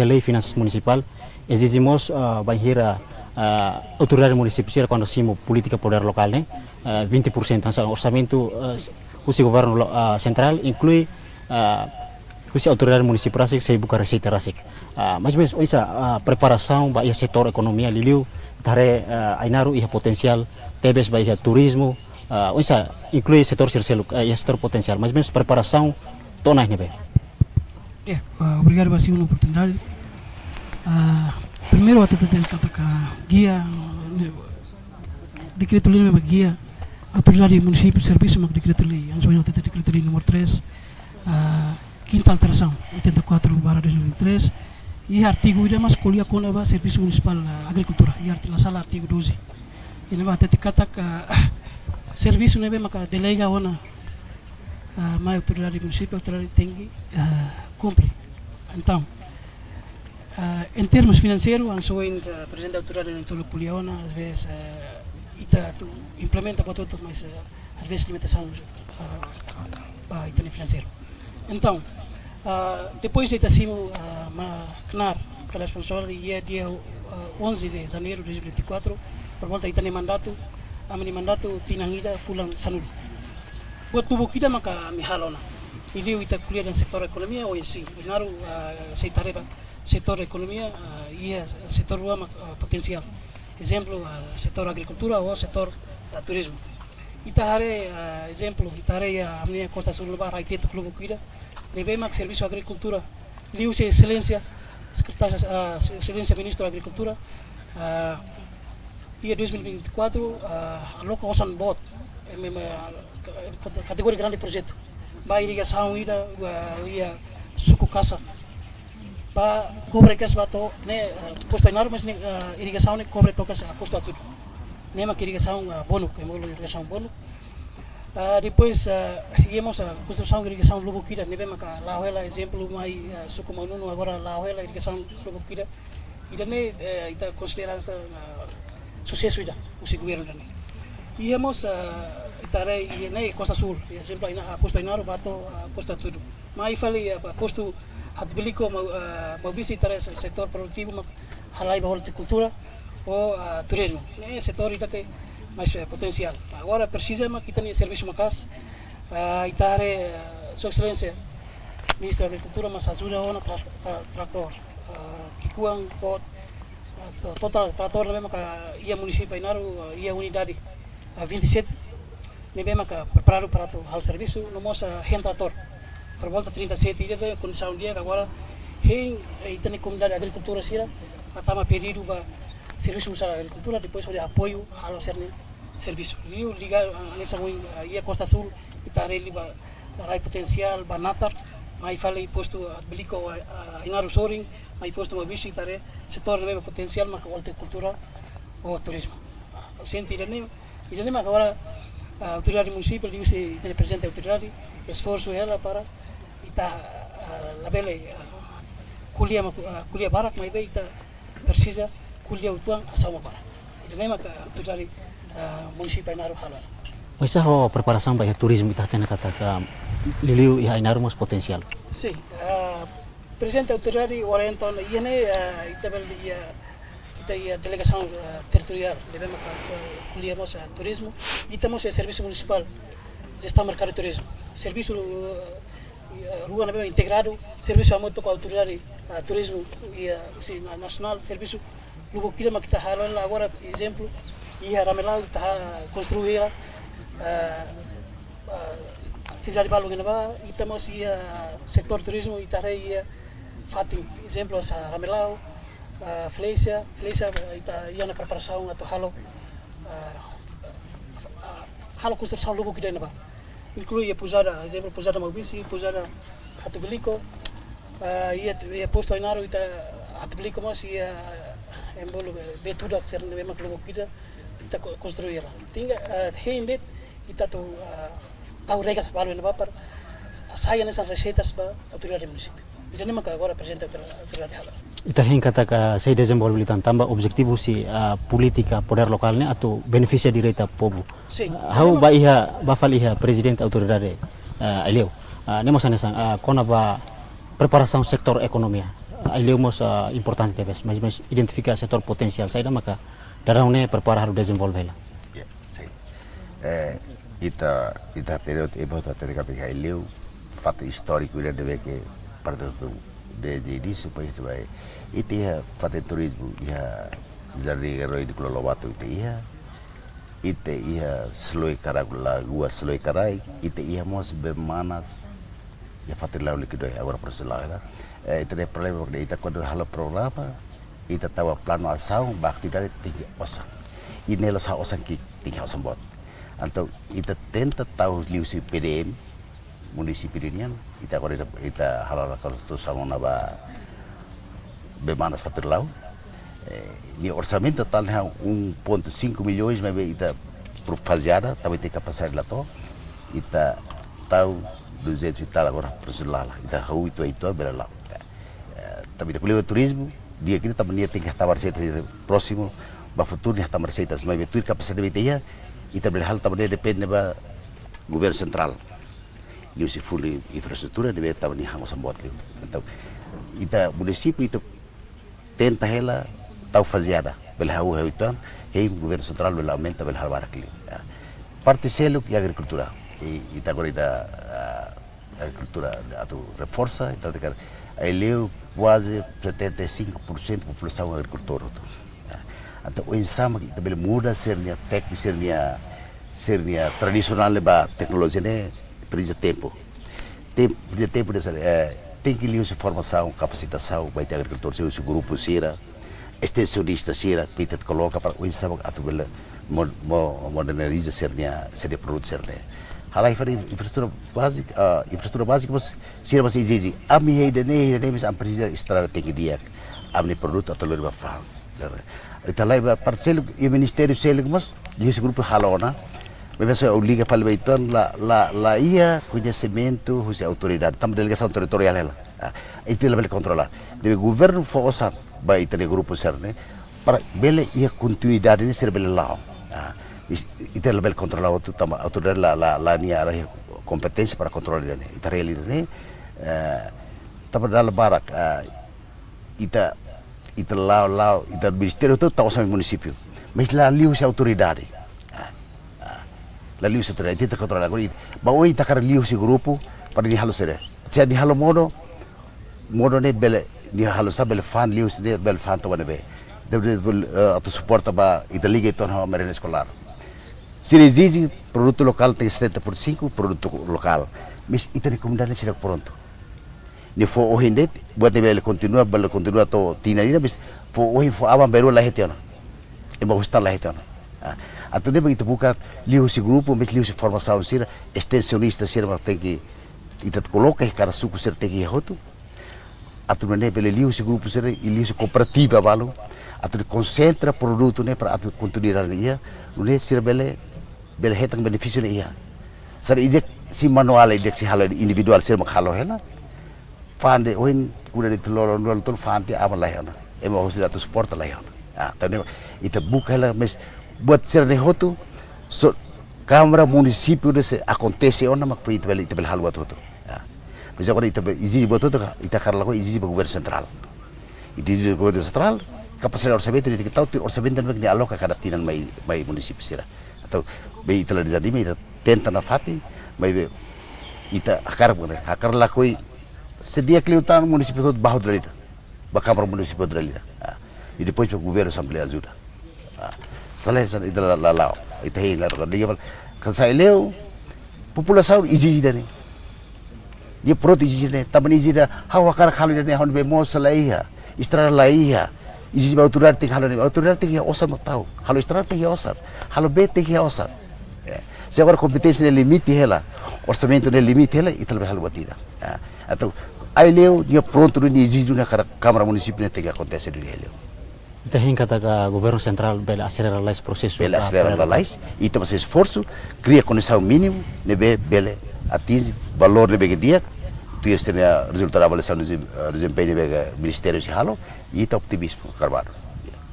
lei finanças municipal exigimos banhira autoridade municipal quando simo política poder local né 20% do orçamento o governo central inclui o autoridade municipal se buka receita rasik mas mesmo essa preparação ba ia setor economia liliu tare Ainaru ia potencial tebes ba ia turismo essa inclui setor sirseluk ia setor potencial mas mesmo preparação tonai nebe. Obrigado por a oportunidade. Primeiro, até guia, decreto-lei mesmo guia, autoridade município, serviço, mas decreto-lei, anjo até decreto-lei número 3, quinta alteração, 84/2003, e artigo ainda mais colhia com o serviço municipal agricultura, e a sala artigo 12. E não vai até kata serviço não é mesmo que delega ona, mas autoridade município, autoridade tem que cumpre. Então, em termos financeiros, eu sou presidente da autoridade em todo o Poliona, às vezes implementa para tudo, mas às vezes limitação para financeiro. Então, depois de Itacimo, CNAR, que é responsável, e é dia 11 de janeiro de 2024, por volta de mandato, a minha mandato tinangida fulang sanul. Buat tubuh kita maka mihalona. Ini kita kuliah dan sektor ekonomi oh isi. Benar seitare sektor ekonomi ia sektor luar potensial. Exemplo sektor agricultura ou sektor turismo. Ita hare exemplo ita hare a minha Costa Sul ba raite tu clube kuida. Nebe mak serviço agricultura. Liu se excelência secretária excelência ministro da agricultura. Ia 2024 aloca osan bot categoria grande projeto. Ba irrigação ida ia suku kasa. Ba cobre kas bato ne posto enorme mas irrigação ne cobre tokas posto a tudo. Ne ma irrigação bonu, que mo irrigação bonu. Depois íamos a construção de irrigação Lobo Kira, ne bema ka lauela exemplo mai suku manuno agora lauela irrigação Lobo Kira. Ida ne ita considerada sucesso ida o governo ne. Íamos itare ne Costa Sul, exemplo ina posto Inaru bato posto tudo. Mai fali posto hatbiliko mau bisa itare setor produktivo halai ba horticultura ou turismo. Ne setor ida que mais potencial. Agora precisa kita ni serviço macas itare sua excelência ministro da agricultura mas ajuda ona trator kikuang pot total trator mesmo que ia município Inaru ia unidade 27 ne mesmo que preparado para o serviço no moça trator por volta 37 dia condição dia agora tem itane comunidade agricultura sira atama pedido ba serviço da agricultura depois de apoio halo serne serviço. Liu liga nessa ia Costa Sul, Itareli ba rai potensial ba natar, mai fale posto aplico a inaru soring, mai posto ma visitare setor leva potensial ma horticultura ou turismo. Senti irene ma agora a autoridade municipal Liu se presente a autoridade esforço ela para ita labele kuliah barak mai be ita precisa kuliah utuang asama barak. Irene ma ka autoridade municipal inaru halal. Mas a preparação para o turismo está tendo que Liliu ia inaru mas potencial. Sim, presente autoridade orientam iene ita delegação territorial devemos colhemos turismo e temos o serviço municipal gestão mercado turismo serviço rua na integrado serviço a moto com autoridade turismo e nacional serviço lugo kira mas kita halal agora exemplo ia ramelau kita construir atividade balong na ba itamos ia setor turismo itare ia fatim exemplo sa ramelau Fleisia ita ia na preparação atau halo construção lugo que na ba inclui a pousada exemplo pousada Maubisi pousada Hatubeliko ia posto inaro ita Hatubeliko mas ia embolo betuda ser memang lugo kita ita construir lá tinga hendet ita tu tahu regas balu na ba para saia nessas receitas ba autoridade município ita nem agora presente autoridade halal. Ita hin kata ka sei desenvolvibilitan tambah objetivo si politika poder lokalnya atau beneficia direita povo. How ba iha bafal iha presidente autoridade Eleu. Nemos anesang kona ba preparação sektor ekonomia. Eleu mos importante tebes, mas identificar setor potensial saida maka darahune preparar haru desenvolvela. Ya, sei. Ita período e bota terkata Eleu fato histórico ira deve que parte do desde isso país tu vai itu ya faten turismo ya zari roi di Pulau Lobato itu ya itu ya seloi karagula gua seloi karai itu ya mos bermanas ya faten lalu kedua agora persoalan itu ada problema porque itu quando halo programa itu tahu plano asal bakti dari tinggi osang ini lah osang ki tinggi osang bot atau itu tenta tahu liusi PDM município ini kita agora kita halal construção na ba bemanas faturlau ni orçamento total é 1.5 milhões mas kita fazenda também tem capacidade lá to kita tahu 200 e tal agora persoalan kita hau itu bela lá também tem o turismo dia kita também tem que estar receita próximo ba futuro ni estar receitas mas betul capacidade dia kita bela hal também depende ba governo central liu si fully infraestrutura deve estar ni hang sambot liu então ita município ita tenta ela tau fazenda bela hau então hei governo central bela aumenta bela hal barak liu parte selo e agricultura e ita agora ita agricultura atau reforça então tecar aí liu quase 75% população agricultor então o insama ita bela muda sernia técnico sernia tradicional ba tecnologia ne precisa tempo dessa tem que liu formação capacitação vai ter agricultor seu grupo sira extensionista sira pita coloca para o insama atubela moderniza sernia produto sernia halai fari infraestrutura básica mas sira mas exige ami hei mas am precisa estrada tem que dia amni produto atau lebih faham ita lai parcel e ministério selo mas liu grupo halona Mas eu liga para o Beiton lá ia conhecimento a autoridade também delegação territorial ela itu lebih controlar de governo fosan vai ter grupo serne para bele ia continuidade ini ser bele lao itu lebih controlar itu tambah autoridade la nia kompetenssi para controlar ini itu real ini tambah dalam barak itu lao itu ministério itu tahu sama município mas lá liu se autoridade la liu se autoridade itu controlar agora bahwa itu cara liu se grupo para di halo sere se di halo modo ne bele di halo sa bele fan liu se bele fan to be deve atau support ba itu liga itu na merenda escolar se exige produto local tem 70% produto local mas itu recomendação será pronto ni fo o hindet buat bele continua to tina ina mas fo o fo awan beru la hetiona e ba hostal la hetiona Atau nebe kita buka liu si grupo, met liu si formação sira, extensionista sira mas tem que ita coloca cara suku sira tem que hotu. Atau nebe liu si grupo sira e liu si cooperativa balu. Atau concentra produto ne para atau continuar ia, nune sira bele hetang benefício ne ia. Sara ide si manual ide si halo individual sira mak halo hela. Fande oin kuda di telur tol fande amal lah yana. Emo harus datu support lah yana. Ah, tapi ita buka hela mes buat sira ne hotu. So Câmara município desse acontece ona mak foi ita bel hal buat hotu. Ah. Mas agora ita izi buat hotu ita karla ko izi governo central. Iti governo central capacidade orçamento de que tal orçamento não é aloca cada tinan mai município sira. Atau be ita la jadi me ita tenta na fati mai ita akar la koi sedia kliutan município todo bahu dalida ba Câmara município dalida e depois o governo assembleia ajuda sale ita la ita hei la diga kan sai leu população exige dani dia prot exige ne taban exige da hawa kar khalu dani hon be mo salaiha istra laiha exige ba autoridade tem halu autoridade tem osar não tahu halu istra tem osar halu be tem osar se agora competência no limite ela orçamento no limite ela e talvez halu batida atau aí leu dia pronto ni exige na Câmara município ne tem que acontecer de leu Ita hinga taga governo central bela acelerar mais processo. Bela acelerar mais, e então esse esforço cria condição mínimo, nebe bela atinge valor nebe dia, tu seria resultado da avaliação do desempenho nebe ministério se halo, e então optimismo carvalho.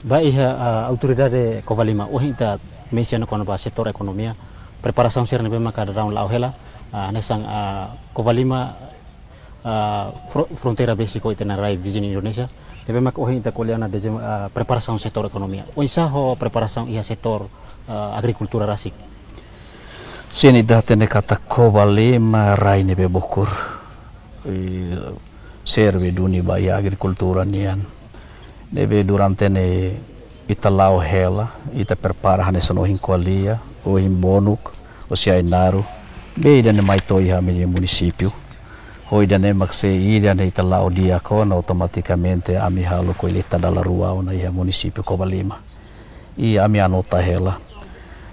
Vai a autoridade Covalima, hoje ita menciona quando para setor economia, preparação ser nebe maka daun lau hela, nesang Covalima fronteira basico ita na rai vision Indonesia. Nebe mak ohin ita kuliana de preparação setor economia. Oisa ho preparação ia setor agricultura rasik. Sini dah tene kata Covalima rai nebe bokur. Serve duni baya agricultura nian. Nebe durante ne ita lau hela, ita prepara hane sanohin kualia, ohin bonuk, osia inaru. Beida ne mai toi ha mini município. Hoi dan emak se ida ne ita lau dia kon automaticamente ami halu ko ilita dala rua ona ia município Covalima. I ami anota hela.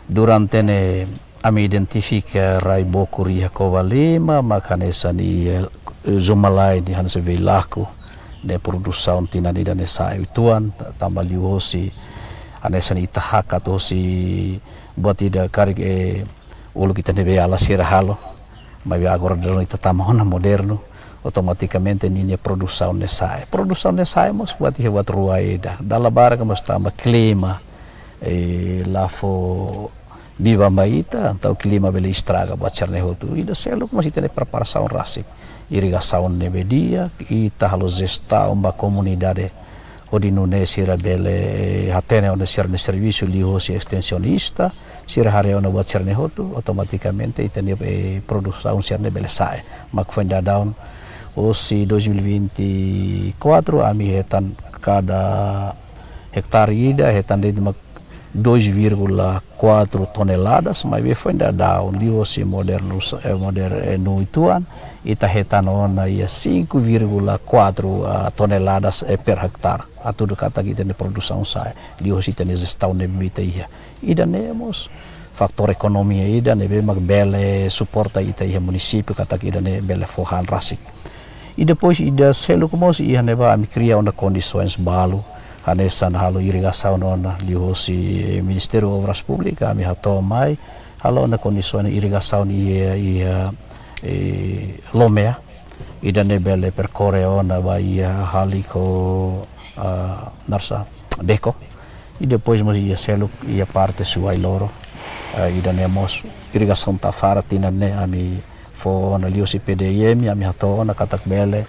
Durante ne ami identifica rai bokuri Covalima makane sani zumalai di hanse veilaku ne produção tina di dane sai tuan tambah liusi anesa ni tahaka to si buat ida karik ulu kita nebe ala sira halo. Mas agora dando ita tamona moderno automaticamente ninha produção ne sai mas buat rua ida dala barca mas tamba clima lá fo viva maita então clima bele estraga buat cerne hotu ida selo mas ita preparação rasik irrigação nebe dia ita halo gesta uma comunidade odinune sira bele hatene ona sirne serviço lihosi extensionista sira hare ona buat sirne hotu automaticamente itene produção sirne bele sai mak fenda down osi 2024 ami hetan cada hectare ida hetan de 2,4 toneladas mas be fenda down lihosi moderno ituan ita hetan ona ia 5,4 toneladas per hectare atau do kata kita ne produção sai lios ita ne gestão ne bita ia ida nemos faktor ekonomi ida ne be mag bele suporta ita ia município kata ida ne bele fohan rasik e depois ida selo como se ia ne ba mi cria onda condições balu hanesan halo irrigação ona lios Ministério Obras Públicas mi hato mai halo na condições irrigação ia lomea ida ne bele percorre ona ba ia haliko narsa beco e depois mas ia selo ia parte suai loro e danemos irrigação tafara tina ne ami fo na liosi PDM ami hato na katak bele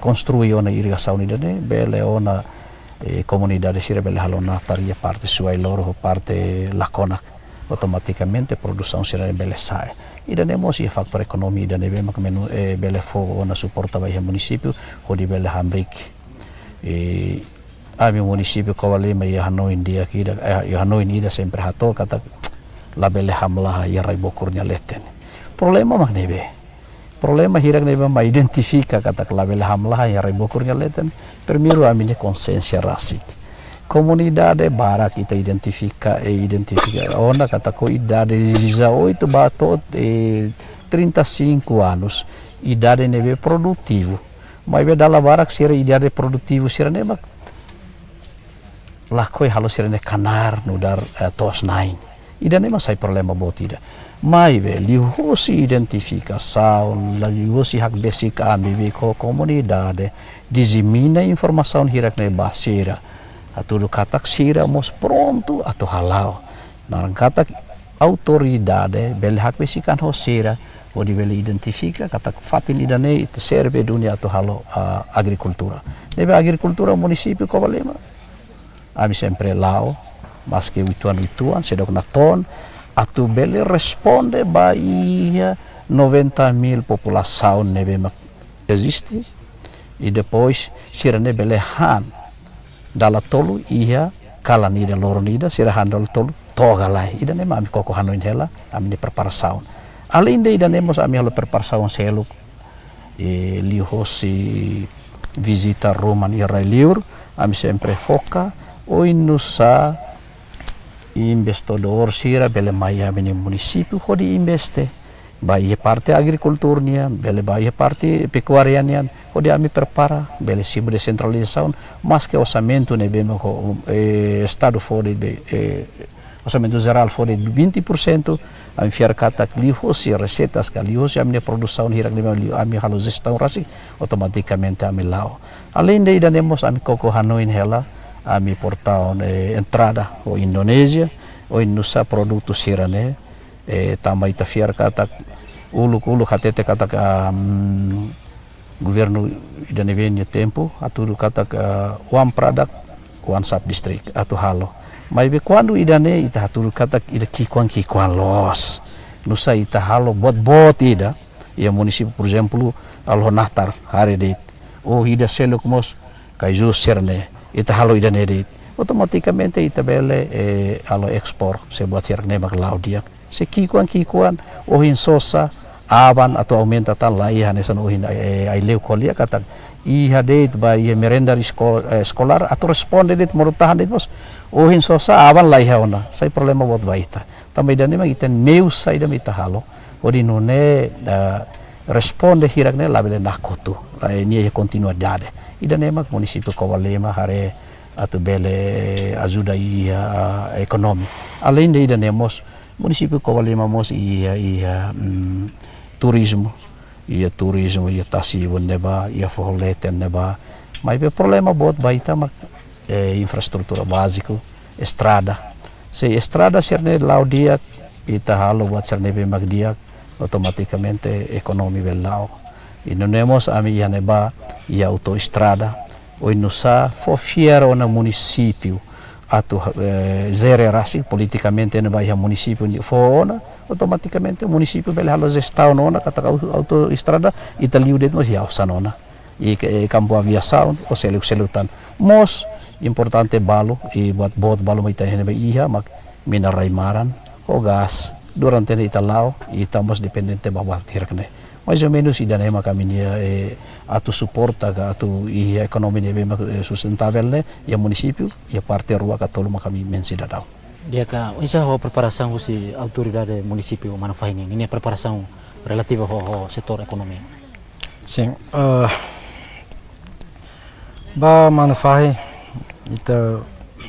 construi ona irrigação ida ne bele ona comunidade sira bele halona taria parte suai loro parte laconac automaticamente produção sira bele sai ida nemos ia faktor ekonomi ida nebe mak menu bele fo ona suporta vai município hodi bele hambrik ami município Covalima ia Hanoi dia kida ia Hanoi ida sempre hato kata la bele hamlah ia rai bokurnya leten problema mak nebe problema hirak nebe ma identifica kata la bele hamlah ia rai bokurnya leten primeiro ami ne consciência rasik comunidade barak ita identifica ona kata ko idade de 18 batot 35 anos idade neve produtivo mas be dala barak sira idade produtivo sira ne mak lakoi halo sira ne kanar no dar tos nine idane mas sai problema botida mai be lihosi identificação lihosi hak basic ambi ko comunidade dizimina informação hirak ne basira atau katak sira mos pronto atau halau narang katak autoridade bel hak besikan hosira odi bel identifica katak fatin idane itu serve dunia atau halo agricultura nebe agricultura município Covalema ami sempre lao mas que ituan sedok na ton atau bel responde bahia 90.000 população nebe existe e depois sira ne bel han dala tolu ia kala nida loro nida sira handal tolu toga lai ida ne mami koko hanoin hela ami ni preparação além de ida nemos ami halo preparação selu lihosi visita Roman Israeliur ami sempre foca oi nusa investidor sira bele mai ami ni município hodi investe baie parte agriculturnia bele baie parte pecuariania onde ami prepara bele sibo descentralização mas que orçamento ne bem estado fora de orçamento geral fora de 20% a enfiar kata lihosi receitas que lihosi ami produção hirak ami halo gestão rasi automaticamente ami lao além de idanemos ami koko hanoin hela ami portal entrada o Indonésia o nusa produto sirane tambah ita fiar kata ulu hatete kata governo idanevenia tempo atau kata one product one sub district atau halo mas be quando idane ita hatur kata ida kikuan los nusa ita halo bot ida ya município por exemplo alho nahtar hari dit ida seluk mos kaiju serne ita halo idane dit automaticamente ita bele alo export sebuat sirne maglau dia se kikuan ohin sosa avan atau aumenta tal lai hanesan ohin ai leu kolia kata iha deit ba ia merenda escolar atau responde det mortahan det bos ohin sosa avan lai haona sai problema bot baita também dane mag iten meu sai da mita halo odi nune responde hirakne labele nakotu lai ni continuidade idane mag município Covalema hare atau bele ajuda ia ekonomi além de idanemos município Covalema mos ia turismo ia tasivo neba ia forleten neba mas o problema bot baita mak infraestrutura básico estrada se estrada serne laudia ita halo buat serne be magdia automaticamente ekonomi belau inonemos ami ia neba ia autoestrada o inusa fofiero na município atau zere rasi politicamente no bairro município fona automaticamente o município bele halo gestão nona kata autoestrada italiu det mos yau sanona e campo aviação o selutan mos importante balo e bot balo mai tane iha mak minaraimaran o gas durante italau e estamos dependente bawa tirkne mais ou menos idane kami dia atau suporta atau ia ekonomi ne bem sustentável ne ia município ia parte rua katolo kami mensidadau dia ka isa ho preparação si autoridade município manufaining ini preparação relativa ho setor ekonomi sim ba manufai ita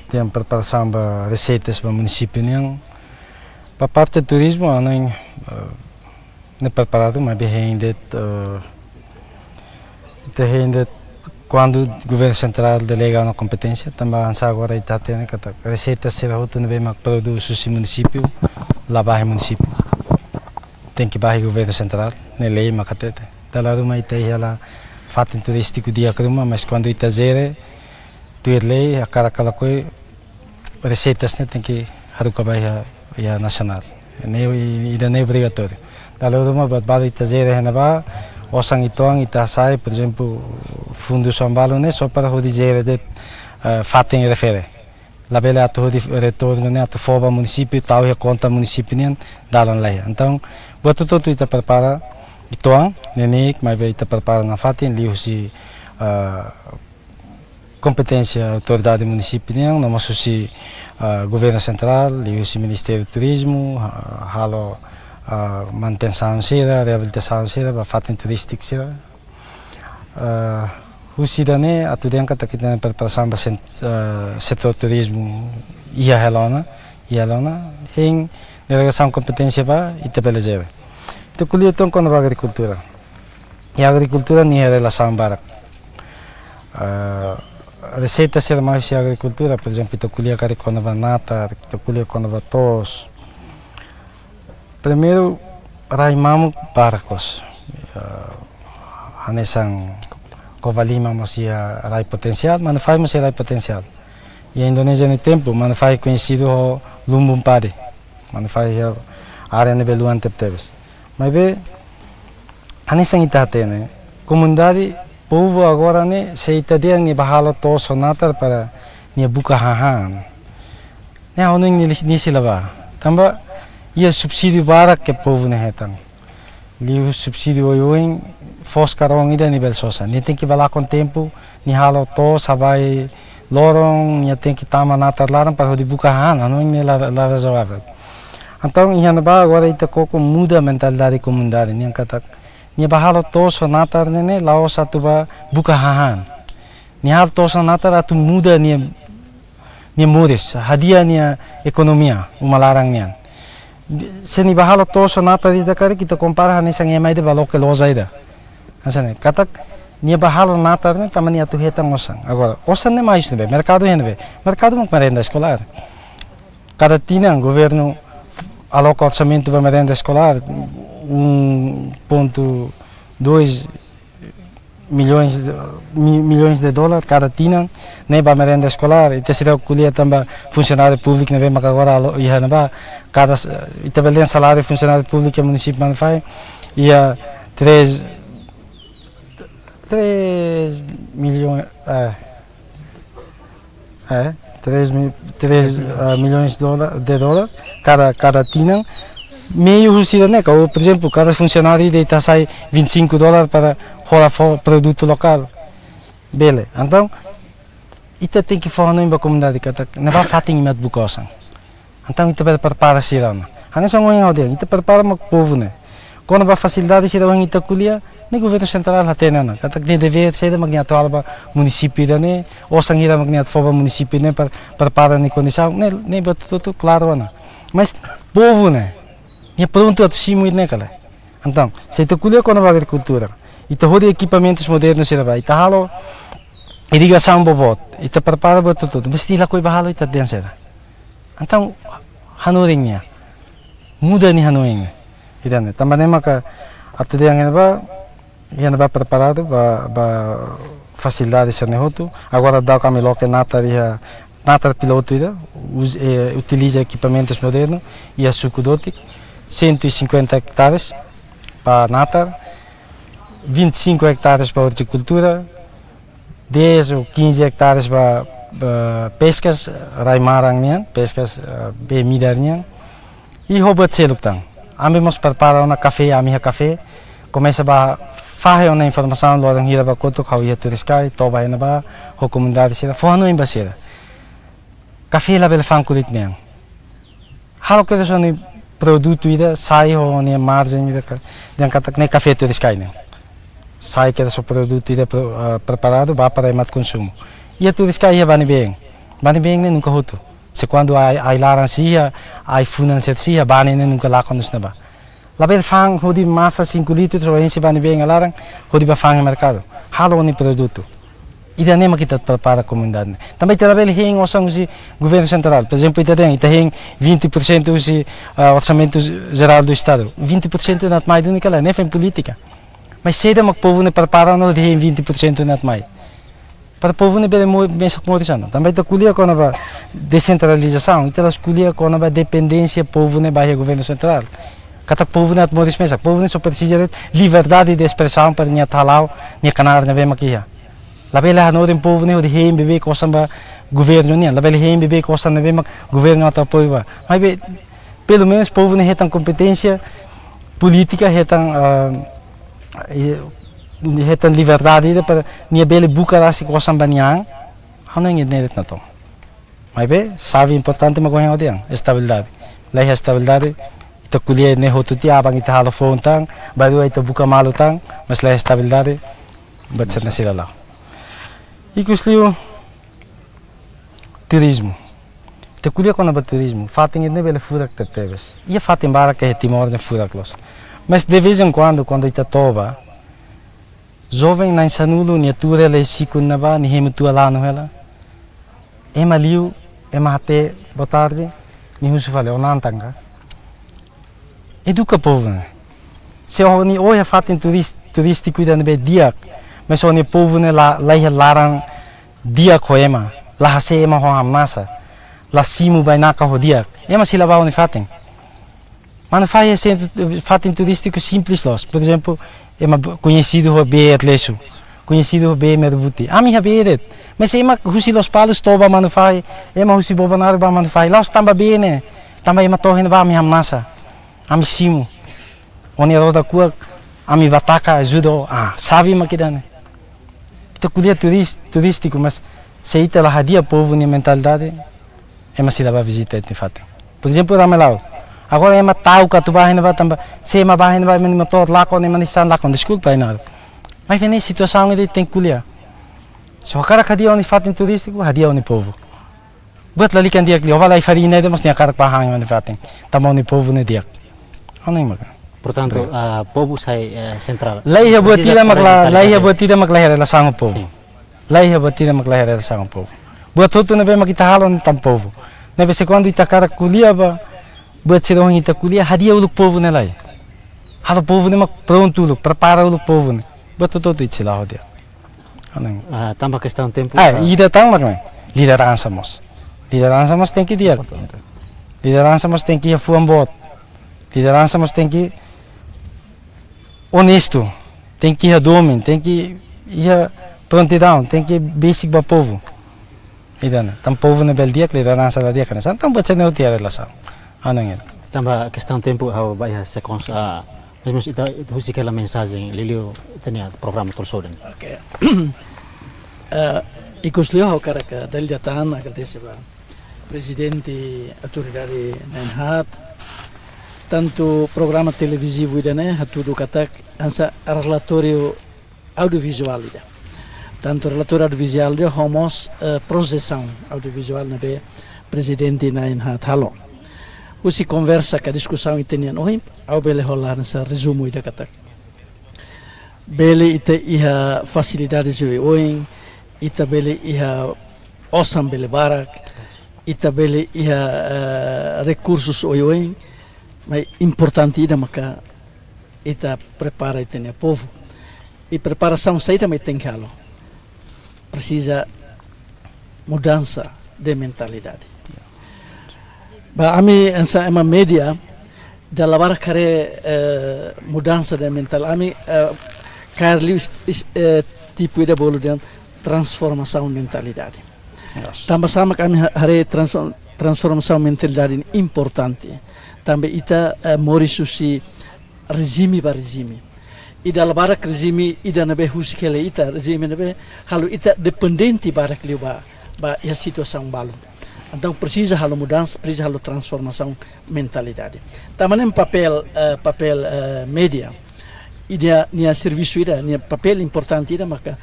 tem preparação ba receitas ba município yang pa parte turismo anan ne preparado mas ainda quando o governo central delega uma competência também agora está tendo que receita será outra não vem mais produtos no município lá barra município tem que barra o governo central ne lei mas até da lá uma ideia ela fato turístico dia cruma mas quando está zero tu lei a cada coisa receitas né tem que haruka barra ya nacional e da nem obrigatório da lá uma bad está zero é na osang itoang itasai por exemplo fundo sambalo ne só para dizer de fatem refere la bela atu de retorno ne atu foba município tal e conta município ne dalan lá então boto todo ita prepara itoang nenik mai be ita prepara na fatin liu si competência autoridade do município niang, nós husi governo central, husi Ministério do Turismo, halo manutenção sira, reabilitação sira, fatin turístico sira. Husi dane atudian kata kita preparação para setor turismo ia helona, em delegação competência ba ite belezer. Itu kuliah tu kono agricultura. E a agricultura ni relação barak. Receita ser mais de agricultura, por exemplo, tu kuliah kari kono nata, tu kuliah kono tos. Primeiro, raimamu barakos. Hanesang kovalima mosia rai potencial, manufai mosia rai potencial. E a Indonésia no tempo, manufai conhecido o lumbum pade. Manufai área niveluan teptebes. Mas vê, hanesang itate né, comunidade povo agora né, se itadia ni bahala to sonata para ni buka hahan. Né, ono ni silaba. Tamba ia subsídio barak que povo né hetan. Liu subsídio oioin foscarong ida nível sosa. Ni tem que valar com tempo, ni halo to sabai lorong, ni tem que tama natar larang para de buka hahan, ano ni la razoável. Então, ihan ba agora ita koko muda a mentalidade comunidade, ni katak ni bahalo to sonatar ne lao satu ba buka hahan. Ni hal to sonatar atu muda ni muris, hadiah ni ekonomia, umalarang niyan. Se ni bahalo to sonatar ita kari kita compara ni sang emai de balok ke lozaida. Asane katak ni bahalo natar ne tamani atu hetang osang. Agora, osang ne mais ne mercado henbe. Mercado mo merenda escolar. Cada tinang governo aloca orçamento para merenda escolar 1,2 milhões de dólares cada tinang nem para merenda escolar e terceira colher também funcionário público não vem mas agora ia não vai cada e também salário funcionário público município não faz e a 3 milhões 3 milhões de dólares cada tinang meio rusida né por exemplo cada funcionário deita sai 25 dólares para rolar produto local bele então ita tem que falar na comunidade kata não vai fating met bukosan então ita prepara sirana hanes ang ngong audiang ita prepara mag povo né quando vai facilidade sira wang ita kuliah ni governo central hatena na kata ni dever sira magniato alba município né osang ira magniato fova município né para prepara ni condição né betul claro na mas povo né ni pronto a tusimu né kala então se ita kuliah quando vai agricultura ita hori equipamentos modernos sira vai ita halo irrigação bobot ita prepara betul mas tila koi bahalo ita den sira então hanuringnya muda ni hanuring ida também maka até yang ba preparado ba facilidade ser nehoto agora dá kami loke natar piloto ida utiliza equipamentos modernos e a sucudotic 150 hectares para natar 25 hectares para horticultura 10 ou 15 hectares para pescas raimarang niyan pescas bemidar niyan e robot selutang ambos preparam na café a minha café começa a fazer uma informação lá em Hiraba Koto how ia turiskai to vai na ba ho comunidade sira forno em basira café lá bel fan kulit niyan halo que isso ni produto ida sai ho ni margem ida dan katak ne café turiskai ne sai que isso produto ida preparado ba para mat consumo ia turiskai ia bani bem ne nunca hoto se quando ai laran sia ai financer sia bani ne nunca lá conos na ba label fang hodi massa 5 litros ou ense bani bem alarang hodi ba fang mercado halo ni produto ida nem kita prepara a comunidade também tem label heng osang usi governo central por exemplo ita heng 20% usi orçamento geral do estado 20% nat mai do kala nem fem política mas seda mag povo ne prepara no de heng 20% nat mai para o povo não é bem condição. Também está colher com a descentralização, então está colher com a dependência povo não é governo central. Cada povo não é muito dispensa, povo não só precisa de liberdade de expressão para não talar, não canar não vem aqui. Lá bem lá não tem povo não de rei bebê coisa para governo não, lá bem rei bebê coisa não vem governo até apoio. Mas pelo menos povo não tem competência política, tem liberdade para nia bele buka rasi kosan banyang ano yang neret na to. Mas be, sabe importante magoheng odiang, estabilidade. Lai estabilidade, ito kuliah ne hotuti abang ita halo phone tang, baru ita buka malu tang, mas lai estabilidade, batset na sila lao. Ikus liu, turismo. Ita kuliah kona ba turismo, fating ne bele furak tetebes. Ia fating bara que Timor ne furak los. Mas de vez em quando ita tova, jovem na insanulo ni atura le sikun na ba ni hemu tua lá no ela. Ema liu, ema até boa tarde, ni husu fale onantanga. Educa povo, né? Se oni oia fatin turístico ida nebe diak, mas oni povo ne la larang diak ho ema, la hase ema ho hamnasa, la simu vai naka ho diak. Ema sila ba oni fatin. Mas faz esse fatin turístico simples los. Por exemplo, ema conhecido ho be atlesu, conhecido ho be merbuti. Ami ha beret. Mas ema husi los palos toba manu fai, ema husi bovanar ba manu fai. Los tamba bene, tamba ema tohen ba mi hamnasa. Ami simu. Oni roda kuak, ami bataka judo, sabe makidane. Itu kuliah turístico, mas se ita la hadia povo ni mentalidade, ema sila ba visita ete fatin. Por exemplo, ramelau. Agora ema tahu ka tu bahin ba tamba, se ema bahin ba meni motor lakon ema nisan lakon, desculpa aí nada. Mas vem situação ele tem kuliah. So cara hadia oni fatin turístico, hadia oni povo. Buat lali kan dia kliova lai farina de mas ni akar pahang oni fatin. Tamo oni povo ne dia. Ano yung makan? Portanto, povo sai central. Lai ha buatira maklahir relação povo. Lai ha buatira maklahir relação povo. Buat tudo na be makita halon tam povo. Na be se quando ita cara kuliah ba, buat sirong ita kuliah hadia uluk povo ne lai. Halo povo ne mak pronto uluk, prepara uluk povo ne. Buat tudo itila hodia. Ano? Tambah questão tempo. Ida tang makna. Liderança mos. Liderança mos tem que dia. Liderança mos tem que ir fuambot. Liderança mas tem que honesto, tem que ir domínio, tem que ir prontidão, tem que basic para povo. Idana, tam povo na bel dia que liderança da dia que nessa, tam pode ser não ter relação. Ano é? Tambah questão tempo how vai sequence mas ita husi kala mensagem lilio tenia programa tolsoden. Okay. Ikus liu hau karaka dali datan agradecer ba presidente autoridade Nenhat tanto programa televisivo ida né hatudo katak ansa relatório audiovisual ida tanto relatório audiovisual ida homos processão audiovisual na be presidente Nenhat halo usi conversa ka discussão itenian oim au bele rolar nessa resumo ida katak bele ita iha facilidades oim ita bele iha osam bele barak ita bele iha recursos oim mas importante ida maka ita prepara itenia povo e preparação saída também tem que halo precisa mudança de mentalidade ba ami ansa ema media da lavar care mudança de mental ami carli tipo ida bolu de transformação mentalidade tambah sama kami hari transformação mentalidade importante também ita morisusi regime ba regime ida barak regime ida nabe husikele ita regime nabe halu ita dependente barak liu ba ya situação balu então precisa halu mudança precisa halu transformação mentalidade também papel media ida nia serviço ida nia papel importante ida maka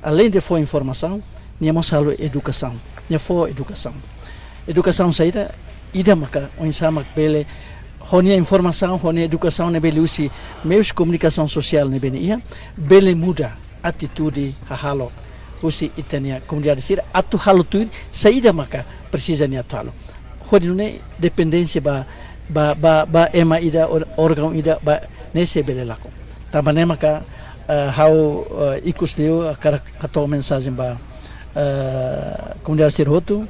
além de for informação nia mos halu educação nia for educação saída ida maka o insama bele honia informação honia educação ne bele usi meios comunicação social ne bene ia bele muda atitude halo usi itania comunidade sira atu halo tu saída maka precisa ni atu hodine dependência ba ema ida órgão ida ba nesse bele lako tambane maka how ikus liu kato mensagem ba comunidade sira hotu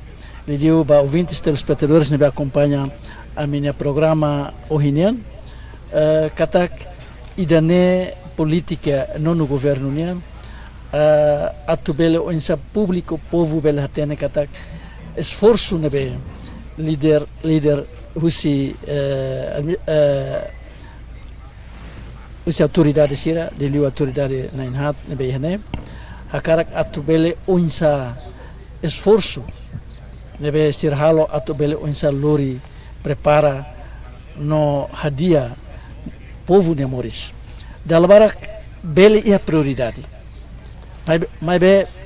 liu ba ouvintes telespectadores ne be acompanha a minha programa ohinian katak idane política no governo nian atu bele o insa público povo bele hatene katak esforço nebe líder husi autoridade sira de liu autoridade Nenhat nebe hene hakarak atu bele o insa esforço nebe sirhalo atau bele onsa lori prepara no hadiah povo de Moris. Dalbarak bele ia prioridade. Mas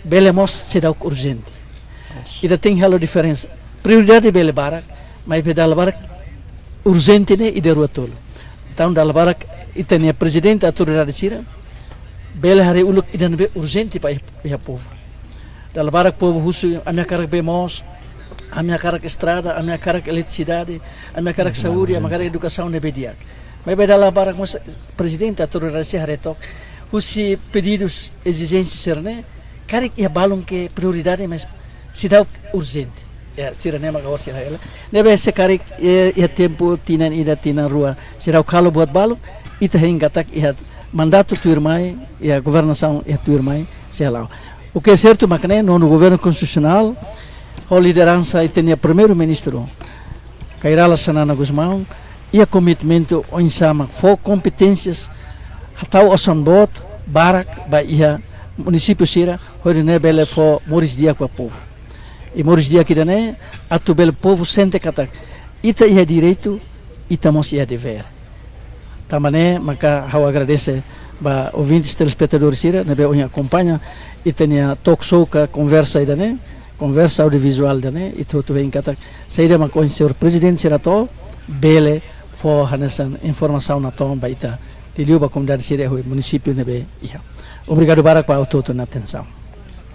bele mos será urgente. Ida tem halo diferença. Prioridade bele barak, mas be dalbarak urgente ne ida rua tolo. Então dalbarak itania presidente autoridade sira bele hari uluk ida be urgente para ia povo. Dalbarak povo husu a minha cara be mos, a minha cara estrada, a minha cara eletricidade, a minha cara saúde, a minha cara educação ne bediak. Mas be dalbarak mos presidente autoridade sira retok husi pedidos exigências serne cara ia balon que prioridade mas sidau urgente. Ya sira nema kawar sira ela nebe sekari ya tempo tinan ida tinan rua sira kalau buat balu ita hingga tak ia mandato tuirmai ya governação ia tuirmai selau o que é certo makne no governo constitucional a liderança itenia primeiro ministro Kairala Sanana Guzmão e a comitimento o insama fo competências hatau osambot barak ba ia município sira horine bele fo Moris dia com povo. E Moris dia que dane atu bel povo sente kata ita ia direito ita mos ia dever. Tamane maka hau agradece ba ouvintes telespectadores sira nebe onha acompanha itania talk show ka conversa idane conversa audiovisual dane itu tu vem kata saída ma com senhor presidente sira to bele fo hanesan informação na tom ba ita diliu ba comunidade sira ho município nebe ia. Obrigado barak pa auto na atenção.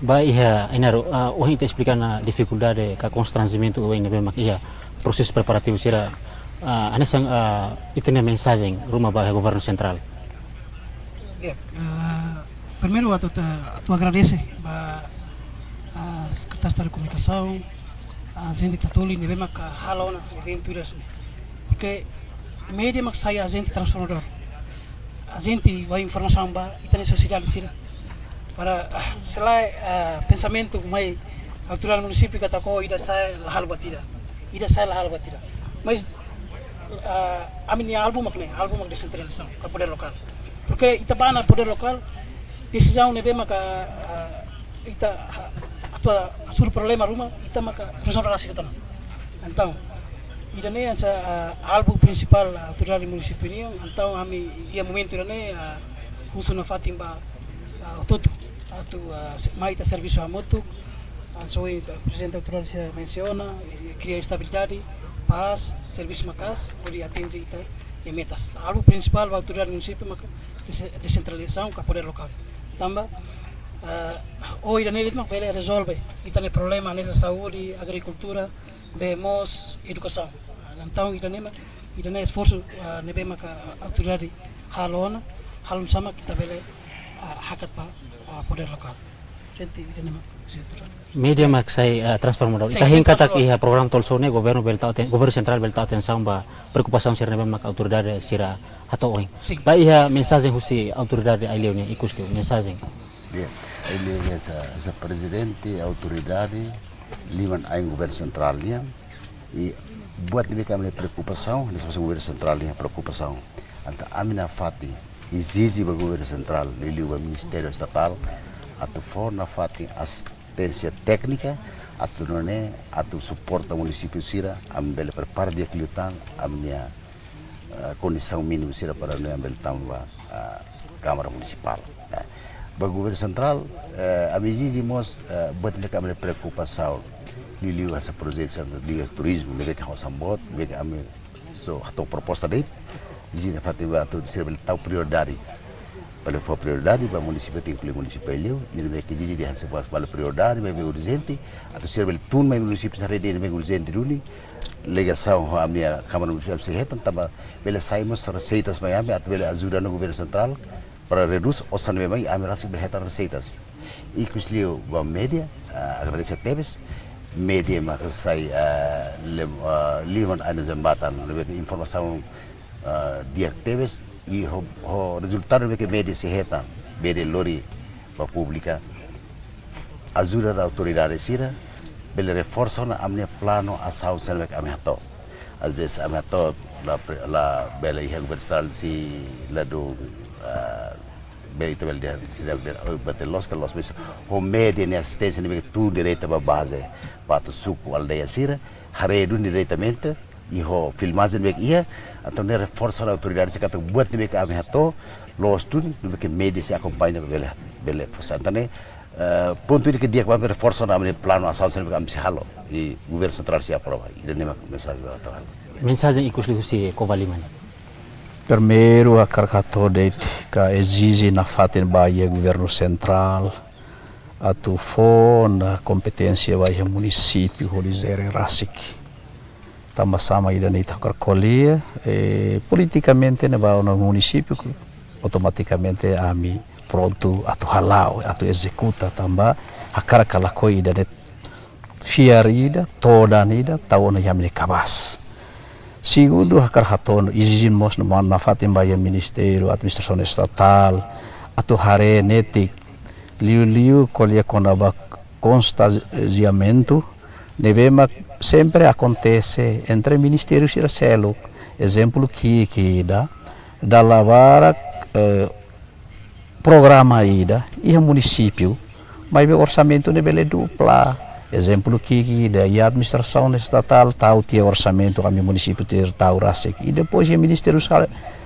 Ba iha inaro o hita explicar na dificuldade ka constrangimento o ine bemak iha proses preparativo sira anesang itene mensagem rumah ba governo central. Primeiro tu agradece a Secretaria de Comunicação, a gente que está ali, ne bem que halona aventuras, porque mídia mak sai a gente transformador, a gente vai informação ba itane sociedade sira para selai pensamento mai autoridade município kata ko ida sai hal batida, mas a minha album mak descentralização ka poder local, porque ita bana poder local decisão ne bem que ita atua sur problema rumah ita maka resolver assim kita. Então ida ne asa album principal autoridade município ni então ami ia momento ne khususnya Fatimba tutu atau mai ta serviço a moto so o presidente autoral se menciona cria estabilidade paz serviço macas onde atende ita e metas album principal autoridade município maka descentralização ka poder local tamba hoje a nele bele resolve ita ne problema nessa saúde agricultura demos educação então ita ne esforço ne bema ka autoridade halona halum sama kita bele hakat pa poder lokal gente ita ne Media mak sai transformador ita hin katak iha program tolsone governo governo central belta atenção ba preocupação sira ne mak autoridade sira hato oi ba iha mensagem husi autoridade aileu ne ikus ke mensagem. Bien, ele essa presidente, autoridade, liman ai governo central dia e buat ini kami preocupação, nesse governo central dia preocupação. Anta amina fati exige o governo central, ele o ministério estatal, atau forna fati assistência técnica, atau none, atau suporta município sira, ambele prepara dia kelutan, amnia condição mínima sira para nós ambele tamba Câmara Municipal. Ba governo central exigimos buat mereka ambil preocupação liliu essa projeto de turismo mereka harus sambut mereka ambil so atau proposta deit izin Fatimba atau servel tahu prioridade para for prioridade ba município tem que município liu ini mereka exige dia sebuah para prioridade bem urgente atau servel tun mai município sare de bem urgente duni legação a minha Câmara Municipal sehetan tamba bela saímos receitas mai ambil atau bela ajuda no governo central para reduz osan memang amirasi berhetar receitas. Ikus liu ba media agradecer Teves media maka sai liman ana jambatan lebih informasi dia Teves e o resultado é que media sehetan media lori ba publica ajuda da autoridade sira bele reforço na amnia plano asau selvek amihato às vezes amihato la bela ia governo si lado Beito bel dia bate los mas o media ne assistência ne tu direita ba base para suco aldeia sira haredu diretamente e ho filmagem ne ia então ne reforça a autoridade se kata buat ne ka hato los tu ne que media se acompanha bele força então ne ponto que dia que vai reforça na plano ação se am se halo e governo central se aprova e ne mensagem atual Mensagem ikus li husi Kovaliman. Primeiro, a caracatode que exige na fatin Bahia governo central, a tu na competência Bahia município, Horizere Rasik. Tambah sama ida ni takar kolia, politicamente ne ba no município, automaticamente ami pronto atu halau, atu executa tambah a caracalako ida ne fiarida, toda nida, tau na yamini kabas. Segundo, hakar haton exigimos na fatin Bahia Ministério, Administração Estatal, atu hare netik, liu kolia konaba constagiamento, devema sempre acontece entre ministérios e selo. Exemplo que da lavara programa ida e o município, mas o orçamento nebele dupla. Exemplo que da administração estatal tau tia orçamento kami município ter tau rasik e depois o ministério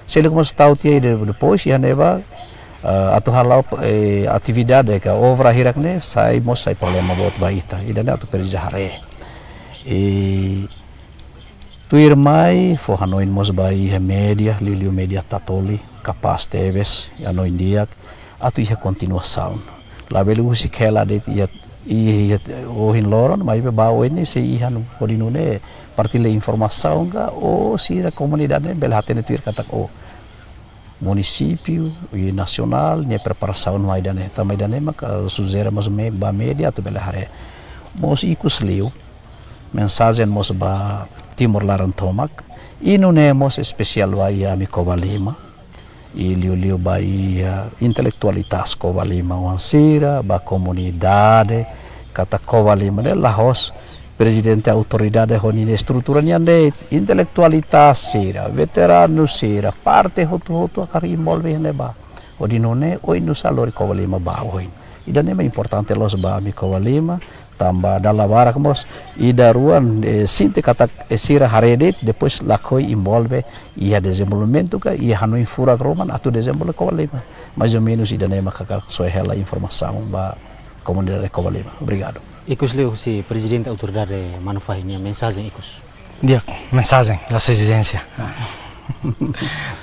selo como tau tia depois ia neva atu halau atividade que obra hirakne sai problema buat baita ida atu perijahare e tu irmai fo hanoin mos bai media liu media tatoli capaz teves anoin dia atu ia continuação la belu si kela det ia ohin loron mas bau ini se ihan podinune partilha informação ga o si a comunidade belhatene tuir katak o município e nacional ne preparação maidane tamaidane mak suzera mas me ba media tu belhare mos ikus liu mensagem mos ba Timor Larantomak inunemos especial vai a mi Kovalima e liu Bahia intelectualitas Kovalima wansira ba comunidade kata Kovalima de lahos presidente autoridade honine estruturanya de intelectualitas sira veterano sira parte hotu akar involve neba odinone oi no salori Kovalima ba oi idane é importante los ba mi Kovalima tambah dalam barak mos ida ruan sinte kata sira haredet depois lakoi involve ia desenvolvimento ka ia hanoi fura roman atau desenvolve Kovalima mais ou menos ida nema kakar soehela informação ba comunidade Kovalima. Obrigado. Ikus li husi presidente autoridade manufahinya mensagem ikus. Dia mensagem la exigência.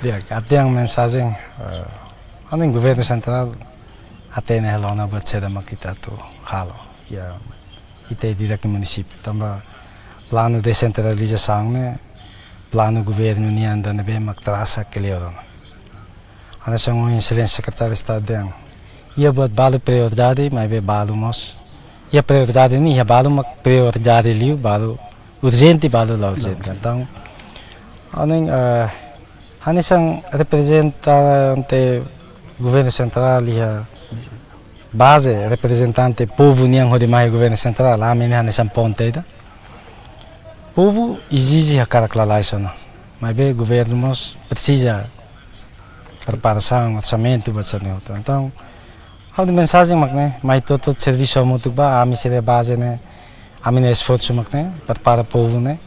Dia até a mensagem ano governo central até ne lona buat seda makita tu halo ya ita di aqui município tambah plano decentralização né plano governo ni anda ne bem maktrasa que leoron ana são um excelente secretário de estado ia buat balu prioridade mas be balu mos ia prioridade ni ia balu mak prioridade liu balu urgente balu la urgente então ana são representante governo central ia base representante povo niang hodi mai governo central lá menina nessa ponte ida povo exige a caraclalaisona mas bem governo mos precisa preparação orçamento bacana então a mensagem makne mai todo serviço muito ba ami se base né ami ne esforço makne para povo né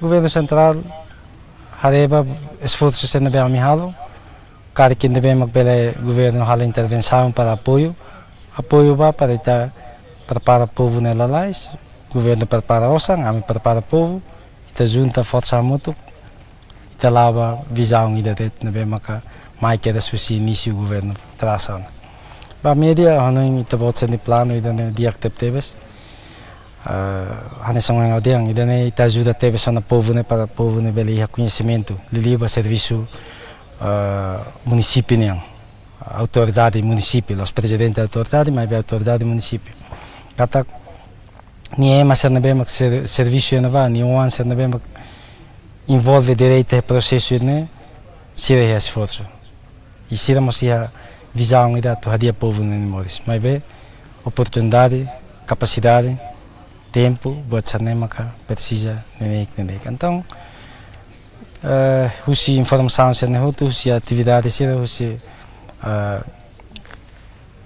governo central hareba esforço se ne be ami halo cara que deve makbele governo hala intervenção para apoio ba para o povo nela lá, o governo prepara o sang, kami prepara o povo, ita junta força muito, ita lava visão ida det nabe maka mai keda susi início o governo tração. Ba media hanon ita botsa ni plano ida ne dia teves, hanes ang audiang ida ne ita ajuda teves na povo ne para o povo ne beli conhecimento, liliba serviço município niang. Autoridade município, os presidentes da autoridade, mas a autoridade município. Kata ni é mas na bem serviço na vai, ni um ano na bem envolve direito e processo né, se é esforço. E se damos a visão ida tu hadia povo no Moris, mas bem oportunidade, capacidade, tempo, buat sanema ka precisa nenek. Então, usi informação se ne hutu, usi atividade se usi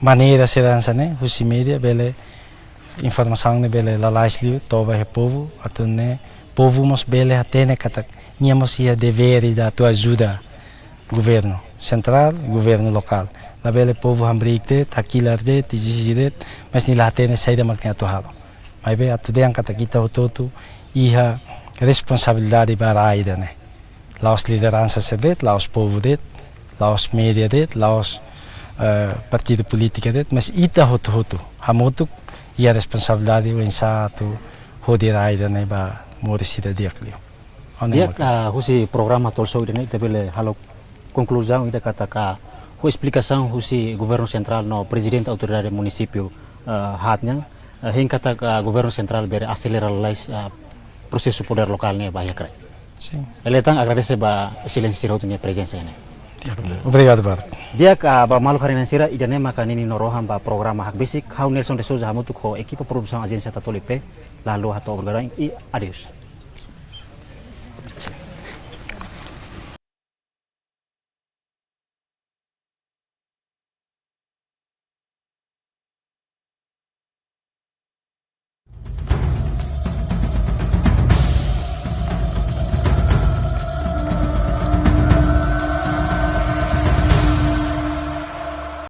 maneira segurança né husi media bele informação ne bele lalais liu tova he povo atune povo mos bele atene kata niamos ia deveres da tua ajuda governo central governo local na bele povo hambrikte takilar de tizizide mas ni latene saída maknya to halo mai be atude ang kata kita ototu iha responsabilidade para aida né laos liderança sedet laos povo det laos media det laos partido política det mas ita hotu hamotu ia responsabilidade o insatu hodir aida né ba morisida diaklio dia husi programa tolso ide te bele halo conclusão ida kata ka ho explicação husi governo central no presidente autoridade município hatnya hin kata governo central bere acelerar lais processo poder local ne bahia krai sim eletang agradece ba excelência rotunya presença ne obrigado Bar dia ba malu harinan sira idane maka nini noroham ba programa hak basic how Nelson de Souza hamutu ko equipa produção agência Tatolipe lalu hato bergarang i adios